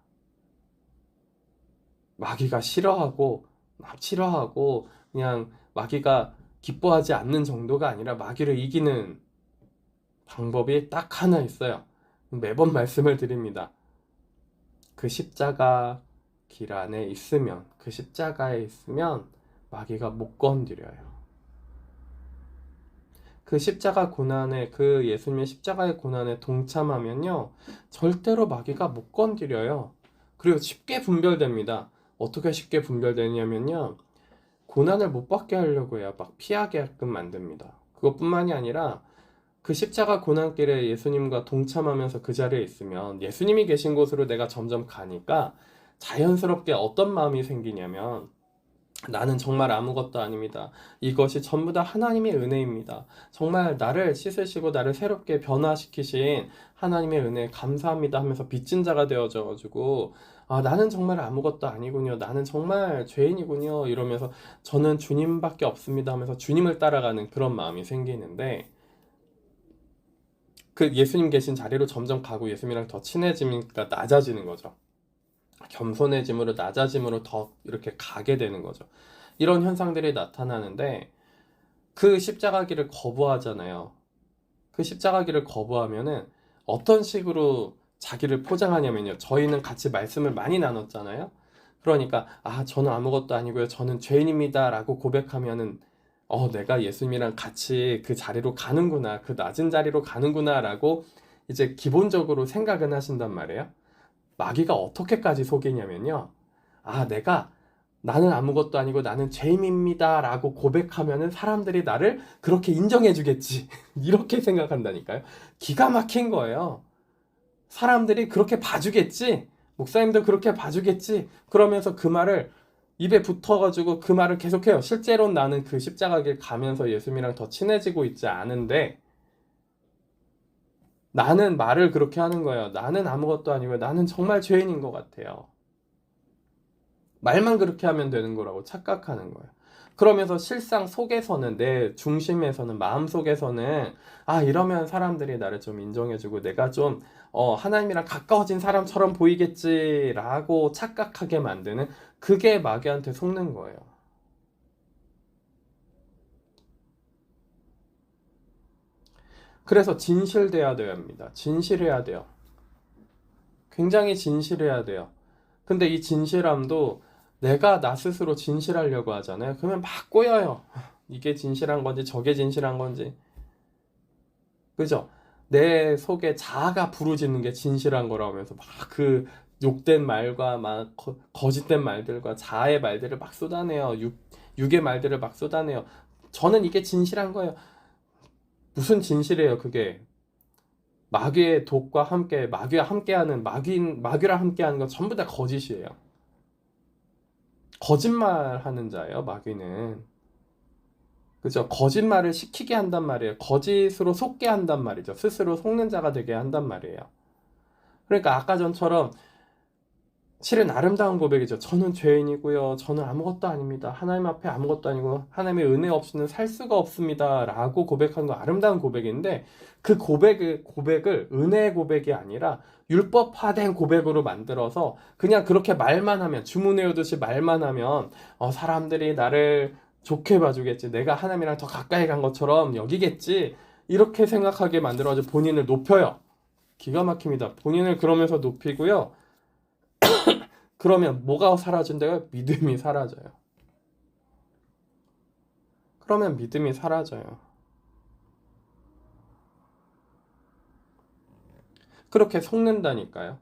마귀가 싫어하고 그냥 마귀가 기뻐하지 않는 정도가 아니라 마귀를 이기는 방법이 딱 하나 있어요. 매번 말씀을 드립니다. 그 십자가 길 안에 있으면, 그 십자가에 있으면 마귀가 못 건드려요. 그 십자가 고난에, 그 예수님의 십자가의 고난에 동참하면요, 절대로 마귀가 못 건드려요. 그리고 쉽게 분별됩니다. 어떻게 쉽게 분별되냐면요, 고난을 못 받게 하려고 해요. 막 피하게끔 만듭니다. 그것뿐만이 아니라 그 십자가 고난길에 예수님과 동참하면서 그 자리에 있으면 예수님이 계신 곳으로 내가 점점 가니까 자연스럽게 어떤 마음이 생기냐면, 나는 정말 아무것도 아닙니다. 이것이 전부 다 하나님의 은혜입니다. 정말 나를 씻으시고 나를 새롭게 변화시키신 하나님의 은혜에 감사합니다 하면서 빚진 자가 되어져가지고, 아, 나는 정말 아무것도 아니군요. 나는 정말 죄인이군요. 이러면서 저는 주님밖에 없습니다 하면서 주님을 따라가는 그런 마음이 생기는데, 그 예수님 계신 자리로 점점 가고 예수님이랑 더 친해지니까 낮아지는 거죠. 겸손해짐으로 낮아짐으로 더 이렇게 가게 되는 거죠. 이런 현상들이 나타나는데, 그 십자가 길을 거부하잖아요. 그 십자가 길을 거부하면은 어떤 식으로 자기를 포장하냐면요, 저희는 같이 말씀을 많이 나눴잖아요. 그러니까 저는 아무것도 아니고요, 저는 죄인입니다 라고 고백하면은 내가 예수님이랑 같이 그 자리로 가는구나, 그 낮은 자리로 가는구나 라고 이제 기본적으로 생각은 하신단 말이에요. 마귀가 어떻게까지 속이냐면요, 나는 아무것도 아니고 나는 죄인입니다 라고 고백하면은 사람들이 나를 그렇게 인정해 주겠지 이렇게 생각한다니까요. 기가 막힌 거예요. 사람들이 그렇게 봐주겠지, 목사님도 그렇게 봐주겠지, 그러면서 그 말을 입에 붙어가지고 그 말을 계속해요. 실제로는 나는 그 십자가 길 가면서 예수님이랑 더 친해지고 있지 않은데, 나는 말을 그렇게 하는 거예요. 나는 아무것도 아니고요, 나는 정말 죄인인 것 같아요. 말만 그렇게 하면 되는 거라고 착각하는 거예요. 그러면서 실상 속에서는, 내 중심에서는, 마음속에서는 이러면 사람들이 나를 좀 인정해주고 내가 좀 하나님이랑 가까워진 사람처럼 보이겠지라고 착각하게 만드는, 그게 마귀한테 속는 거예요. 그래서 진실돼야 됩니다. 진실해야 돼요. 굉장히 진실해야 돼요. 근데 이 진실함도 내가 나 스스로 진실하려고 하잖아요. 그러면 막 꼬여요. 이게 진실한 건지 저게 진실한 건지. 그죠? 내 속에 자아가 부르짖는 게 진실한 거라고 하면서 막 그 욕된 말과 막 거짓된 말들과 자아의 말들을 막 쏟아내요. 육의 말들을 막 쏟아내요. 저는 이게 진실한 거예요. 무슨 진실이에요, 그게? 마귀의 독과 함께, 마귀와 함께하는, 마귀랑 함께하는 건 전부 다 거짓이에요. 거짓말하는 자예요, 마귀는. 그죠? 거짓말을 시키게 한단 말이에요. 거짓으로 속게 한단 말이죠. 스스로 속는 자가 되게 한단 말이에요. 그러니까 아까 전처럼 실은 아름다운 고백이죠. 저는 죄인이고요, 저는 아무것도 아닙니다, 하나님 앞에 아무것도 아니고 하나님의 은혜 없이는 살 수가 없습니다 라고 고백한 거 아름다운 고백인데, 그 고백을 은혜의 고백이 아니라 율법화된 고백으로 만들어서 그냥 그렇게 말만 하면, 주문해오듯이 말만 하면 사람들이 나를 좋게 봐주겠지, 내가 하나님이랑 더 가까이 간 것처럼 여기겠지, 이렇게 생각하게 만들어서 본인을 높여요. 기가 막힙니다. 본인을 그러면서 높이고요. 그러면 뭐가 사라진대요? 믿음이 사라져요. 그러면 믿음이 사라져요. 그렇게 속는다니까요.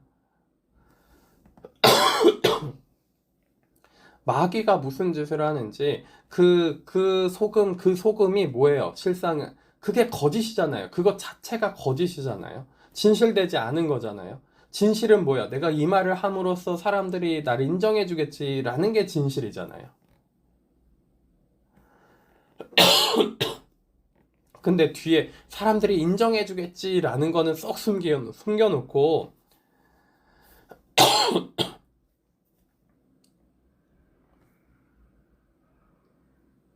마귀가 무슨 짓을 하는지, 그 소금이 뭐예요? 실상은 그게 거짓이잖아요. 그것 자체가 거짓이잖아요. 진실되지 않은 거잖아요. 진실은 뭐야? 내가 이 말을 함으로써 사람들이 나를 인정해 주겠지라는 게 진실이잖아요. 근데 뒤에 사람들이 인정해 주겠지라는 거는 쏙 숨겨놓고,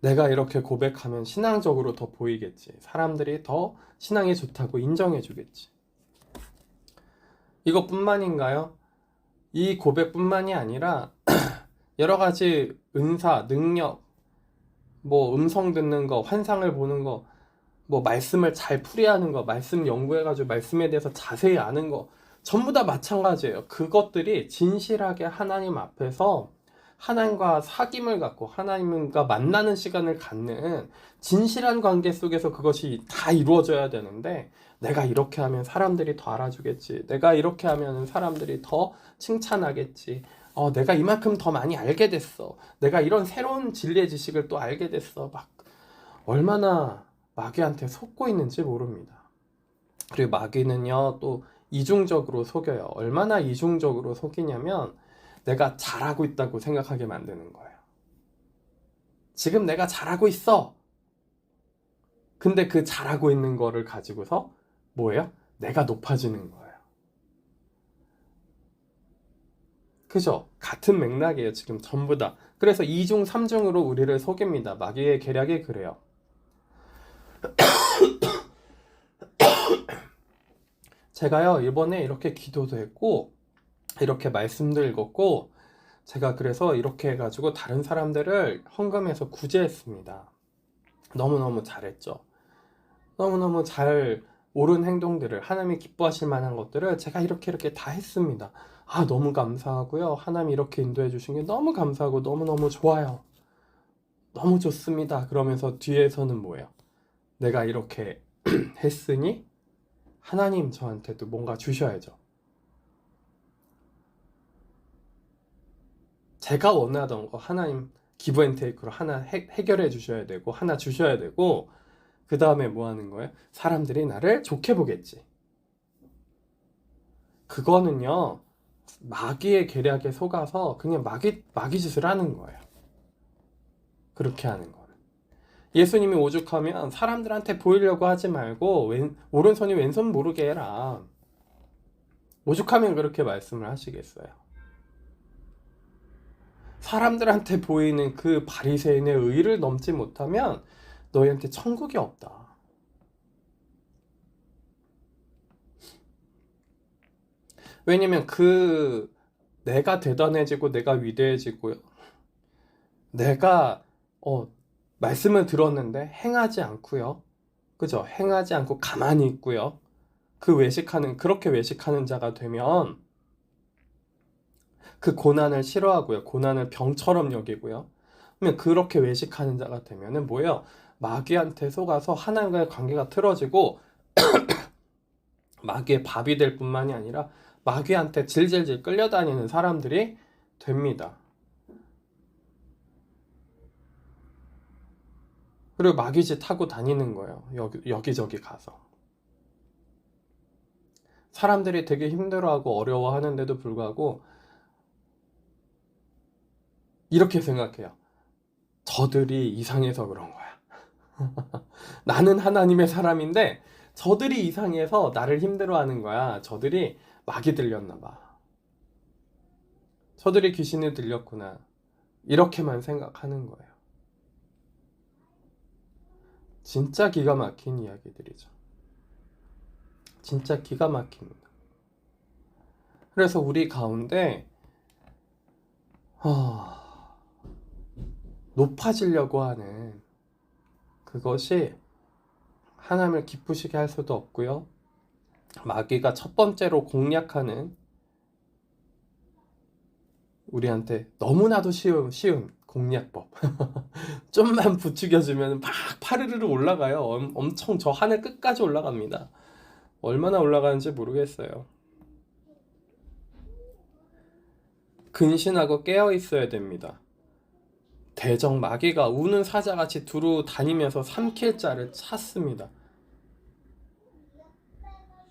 내가 이렇게 고백하면 신앙적으로 더 보이겠지, 사람들이 더 신앙이 좋다고 인정해 주겠지. 이것뿐만인가요? 이 고백뿐만이 아니라 여러 가지 은사, 능력, 뭐 음성 듣는 거, 환상을 보는 거, 뭐 말씀을 잘 풀이하는 거, 말씀 연구해가지고 말씀에 대해서 자세히 아는 거, 전부 다 마찬가지예요. 그것들이 진실하게 하나님 앞에서 하나님과 사귐을 갖고 하나님과 만나는 시간을 갖는 진실한 관계 속에서 그것이 다 이루어져야 되는데, 내가 이렇게 하면 사람들이 더 알아주겠지, 내가 이렇게 하면 사람들이 더 칭찬하겠지, 내가 이만큼 더 많이 알게 됐어, 내가 이런 새로운 진리의 지식을 또 알게 됐어, 막 얼마나 마귀한테 속고 있는지 모릅니다. 그리고 마귀는요, 또 이중적으로 속여요. 얼마나 이중적으로 속이냐면, 내가 잘하고 있다고 생각하게 만드는 거예요. 지금 내가 잘하고 있어. 근데 그 잘하고 있는 거를 가지고서 뭐예요? 내가 높아지는 거예요. 그죠? 같은 맥락이에요, 지금 전부 다. 그래서 2중, 3중으로 우리를 속입니다. 마귀의 계략이 그래요. 제가요, 이번에 이렇게 기도도 했고, 이렇게 말씀도 읽었고, 제가 그래서 이렇게 해가지고 다른 사람들을 헌금해서 구제했습니다. 너무너무 잘했죠. 너무너무 잘 옳은 행동들을, 하나님이 기뻐하실 만한 것들을 제가 이렇게 다 했습니다. 너무 감사하고요. 하나님 이렇게 인도해 주신 게 너무 감사하고 너무너무 좋아요. 너무 좋습니다. 그러면서 뒤에서는 뭐예요? 내가 이렇게 했으니 하나님 저한테도 뭔가 주셔야죠. 제가 원하던 거 하나님 기브앤테이크로 하나 해결해 주셔야 되고, 하나 주셔야 되고, 그 다음에 뭐 하는 거예요? 사람들이 나를 좋게 보겠지. 그거는요, 마귀의 계략에 속아서 그냥 마귀 짓을 하는 거예요. 그렇게 하는 거는. 예수님이 오죽하면 사람들한테 보이려고 하지 말고 오른손이 왼손 모르게 해라. 오죽하면 그렇게 말씀을 하시겠어요. 사람들한테 보이는 그 바리새인의 의를 넘지 못하면 너희한테 천국이 없다. 왜냐면 내가 대단해지고 내가 위대해지고요, 내가 말씀을 들었는데 행하지 않고요, 그죠? 행하지 않고 가만히 있고요, 그렇게 외식하는 자가 되면 그 고난을 싫어하고요, 고난을 병처럼 여기고요, 그러면 그렇게 외식하는 자가 되면은 뭐예요? 마귀한테 속아서 하나님과의 관계가 틀어지고 마귀의 밥이 될 뿐만이 아니라 마귀한테 질질질 끌려다니는 사람들이 됩니다. 그리고 마귀짓 하고 다니는 거예요. 여기저기 가서. 사람들이 되게 힘들어하고 어려워하는데도 불구하고 이렇게 생각해요. 저들이 이상해서 그런 거야. 나는 하나님의 사람인데 저들이 이상해서 나를 힘들어하는 거야. 저들이 마귀 들렸나 봐. 저들이 귀신이 들렸구나. 이렇게만 생각하는 거예요. 진짜 기가 막힌 이야기들이죠. 진짜 기가 막힙니다. 그래서 우리 가운데 높아지려고 하는 그것이 하나님을 기쁘시게 할 수도 없고요, 마귀가 첫 번째로 공략하는 우리한테 너무나도 쉬운 공략법. 좀만 부추겨주면 막 파르르르 올라가요. 엄청 저 하늘 끝까지 올라갑니다. 얼마나 올라가는지 모르겠어요. 근신하고 깨어 있어야 됩니다. 대적 마귀가 우는 사자같이 두루 다니면서 삼킬 자를 찾습니다.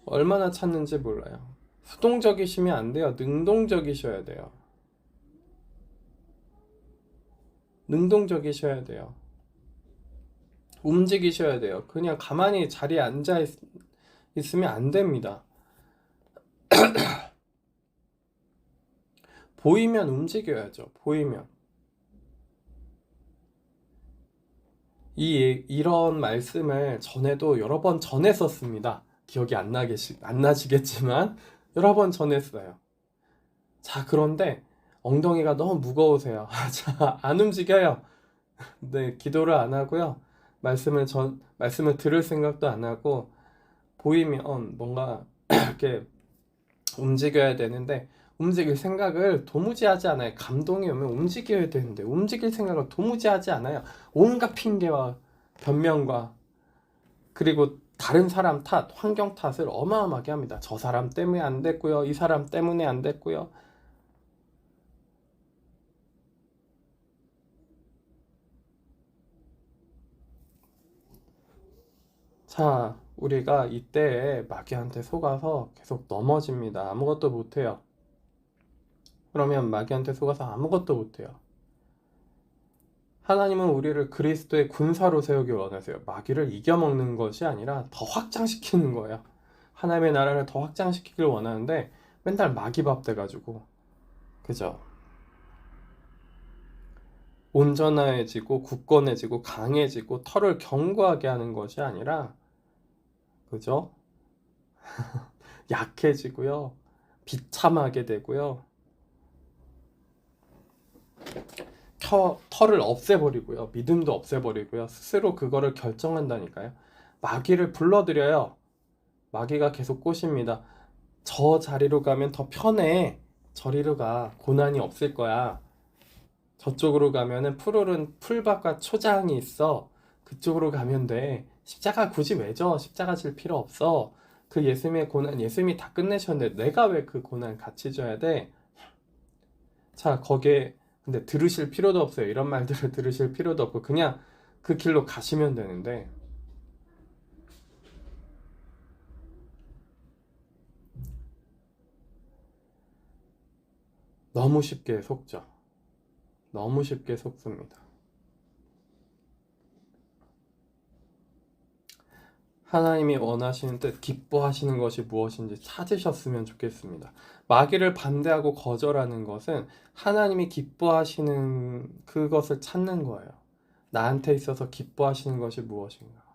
얼마나 찾는지 몰라요. 수동적이시면 안 돼요. 능동적이셔야 돼요. 능동적이셔야 돼요. 움직이셔야 돼요. 그냥 가만히 자리에 앉아 있으면 안 됩니다. 보이면 움직여야죠. 보이면. 이런 말씀을 전에도 여러 번 전했었습니다. 기억이 안 나시겠지만 여러 번 전했어요. 자, 그런데 엉덩이가 너무 무거우세요. 자, 안 움직여요. 네, 기도를 안 하고요. 말씀을 들을 생각도 안 하고, 보이면 뭔가 이렇게 움직여야 되는데, 움직일 생각을 도무지 하지 않아요. 감동이 오면 움직여야 되는데, 움직일 생각을 도무지 하지 않아요. 온갖 핑계와 변명과, 그리고 다른 사람 탓, 환경 탓을 어마어마하게 합니다. 저 사람 때문에 안 됐고요. 이 사람 때문에 안 됐고요. 자, 우리가 이때에 마귀한테 속아서 계속 넘어집니다. 아무것도 못해요. 그러면 마귀한테 속아서 아무것도 못해요. 하나님은 우리를 그리스도의 군사로 세우기 원하세요. 마귀를 이겨먹는 것이 아니라 더 확장시키는 거예요. 하나님의 나라를 더 확장시키길 원하는데 맨날 마귀밥 돼가지고, 그죠? 온전해지고 굳건해지고 강해지고 털을 견고하게 하는 것이 아니라, 그죠? 약해지고요. 비참하게 되고요. 털을 없애버리고요. 믿음도 없애버리고요. 스스로 그거를 결정한다니까요. 마귀를 불러들여요. 마귀가 계속 꼬십니다. 저 자리로 가면 더 편해. 저리로 가. 고난이 없을 거야. 저쪽으로 가면은 푸르른 풀밭과 초장이 있어. 그쪽으로 가면 돼. 십자가 굳이 왜 져? 십자가 질 필요 없어. 그 예수님의 고난, 예수님이 다 끝내셨는데 내가 왜 그 고난 같이 져야 돼? 자, 거기에 근데 들으실 필요도 없어요. 이런 말들을 들으실 필요도 없고 그냥 그 길로 가시면 되는데, 너무 쉽게 속죠. 너무 쉽게 속습니다. 하나님이 원하시는 뜻, 기뻐하시는 것이 무엇인지 찾으셨으면 좋겠습니다. 마귀를 반대하고 거절하는 것은 하나님이 기뻐하시는 그것을 찾는 거예요. 나한테 있어서 기뻐하시는 것이 무엇인가?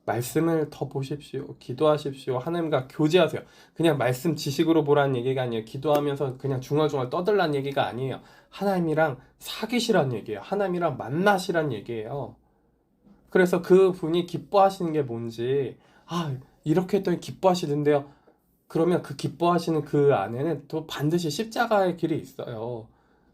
말씀을 더 보십시오. 기도하십시오. 하나님과 교제하세요. 그냥 말씀 지식으로 보라는 얘기가 아니에요. 기도하면서 그냥 중얼중얼 떠들라는 얘기가 아니에요. 하나님이랑 사귀시란 얘기예요. 하나님이랑 만나시란 얘기예요. 그래서 그 분이 기뻐하시는 게 뭔지, 아, 이렇게 했더니 기뻐하시던데요. 그러면 그 기뻐하시는 그 안에는 또 반드시 십자가의 길이 있어요.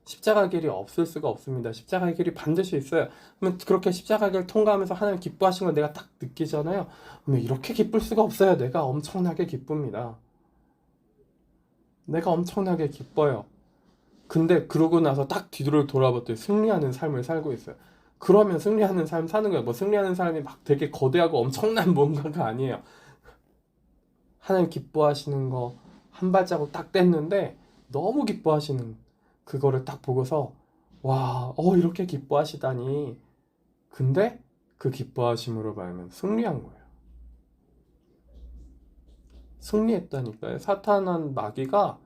십자가 길이 없을 수가 없습니다. 십자가의 길이 반드시 있어요. 그러면 그렇게 십자가 길을 통과하면서 하나님 기뻐하신 걸 내가 딱 느끼잖아요. 그러면 이렇게 기쁠 수가 없어요. 내가 엄청나게 기쁩니다. 내가 엄청나게 기뻐요. 근데 그러고 나서 딱 뒤를 돌아봤더니 승리하는 삶을 살고 있어요. 그러면 승리하는 삶 사는 거예요. 뭐 승리하는 사람이 막 되게 거대하고 엄청난 뭔가가 아니에요. 하나님 기뻐하시는 거 한 발자국 딱 뗐는데 너무 기뻐하시는 그거를 딱 보고서, 와, 이렇게 기뻐하시다니. 근데 그 기뻐하심으로 말하면 승리한 거예요. 승리했다니까요. 사탄한 마귀가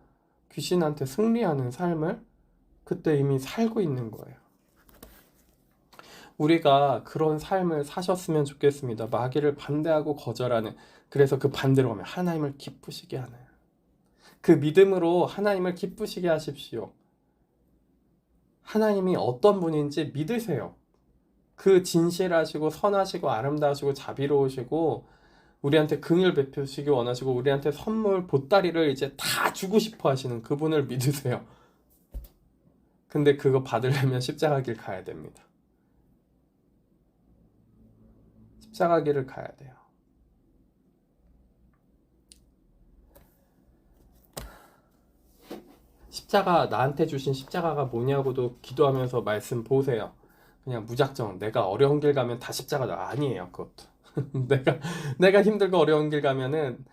귀신한테 승리하는 삶을 그때 이미 살고 있는 거예요. 우리가 그런 삶을 사셨으면 좋겠습니다. 마귀를 반대하고 거절하는, 그래서 그 반대로 가면 하나님을 기쁘시게 하는, 그 믿음으로 하나님을 기쁘시게 하십시오. 하나님이 어떤 분인지 믿으세요. 그 진실하시고 선하시고 아름다우시고 자비로우시고 우리한테 긍휼 베푸시기 원하시고 우리한테 선물 보따리를 이제 다 주고 싶어 하시는 그분을 믿으세요. 근데 그거 받으려면 십자가 길 가야 됩니다. 십자가 길을 가야 돼요. 십자가, 나한테 주신 십자가가 뭐냐고도 기도하면서 말씀 보세요. 그냥 무작정 내가 어려운 길 가면 다 십자가다. 아니에요, 그것도. 내가 힘들고 어려운 길 가면은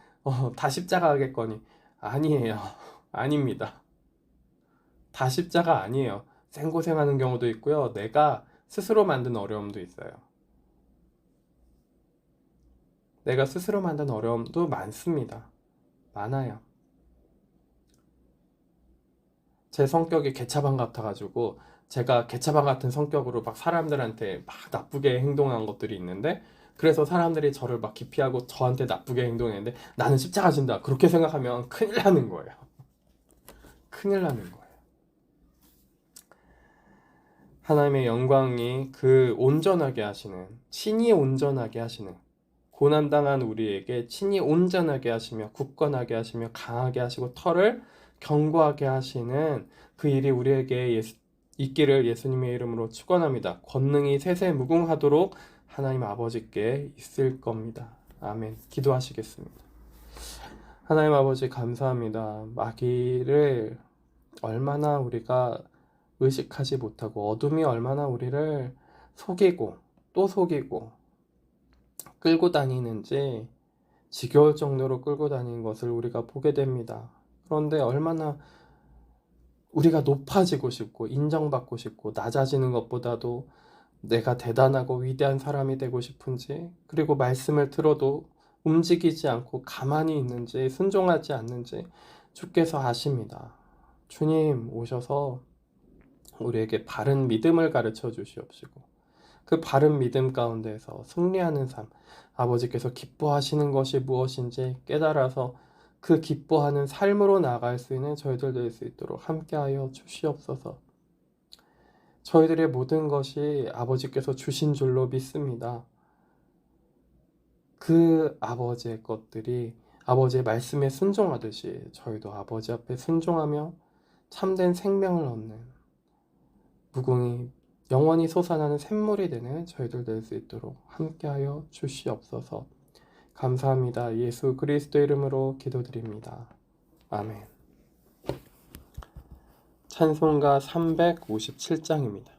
다 십자가 하겠거니. 아니에요. 아닙니다. 다 십자가 아니에요. 생고생하는 경우도 있고요. 내가 스스로 만든 어려움도 있어요. 내가 스스로 만든 어려움도 많습니다. 많아요. 제 성격이 개차반 같아가지고 제가 개차반 같은 성격으로 막 사람들한테 막 나쁘게 행동한 것들이 있는데, 그래서 사람들이 저를 막 기피하고 저한테 나쁘게 행동했는데 나는 십자가 진다 그렇게 생각하면 큰일 나는 거예요. 큰일 나는 거예요. 하나님의 영광이 그 온전하게 하시는, 친히 온전하게 하시는, 고난당한 우리에게 친히 온전하게 하시며 굳건하게 하시며 강하게 하시고 털을 견고하게 하시는 그 일이 우리에게 있기를 예수님의 이름으로 축원합니다. 권능이 세세무궁하도록 하나님 아버지께 있을 겁니다. 아멘. 기도하시겠습니다. 하나님 아버지 감사합니다. 마귀를 얼마나 우리가 의식하지 못하고 어둠이 얼마나 우리를 속이고 또 속이고 끌고 다니는지 지겨울 정도로 끌고 다니는 것을 우리가 보게 됩니다. 그런데 얼마나 우리가 높아지고 싶고 인정받고 싶고 낮아지는 것보다도 내가 대단하고 위대한 사람이 되고 싶은지, 그리고 말씀을 들어도 움직이지 않고 가만히 있는지 순종하지 않는지 주께서 아십니다. 주님 오셔서 우리에게 바른 믿음을 가르쳐 주시옵시고 그 바른 믿음 가운데서 승리하는 삶, 아버지께서 기뻐하시는 것이 무엇인지 깨달아서 그 기뻐하는 삶으로 나아갈 수 있는 저희들 될 수 있도록 함께하여 주시옵소서. 저희들의 모든 것이 아버지께서 주신 줄로 믿습니다. 그 아버지의 것들이 아버지의 말씀에 순종하듯이 저희도 아버지 앞에 순종하며 참된 생명을 얻는 무궁히 영원히 솟아나는 샘물이 되는 저희들 될 수 있도록 함께하여 주시옵소서. 감사합니다. 예수 그리스도 이름으로 기도드립니다. 아멘. 찬송가 357장입니다.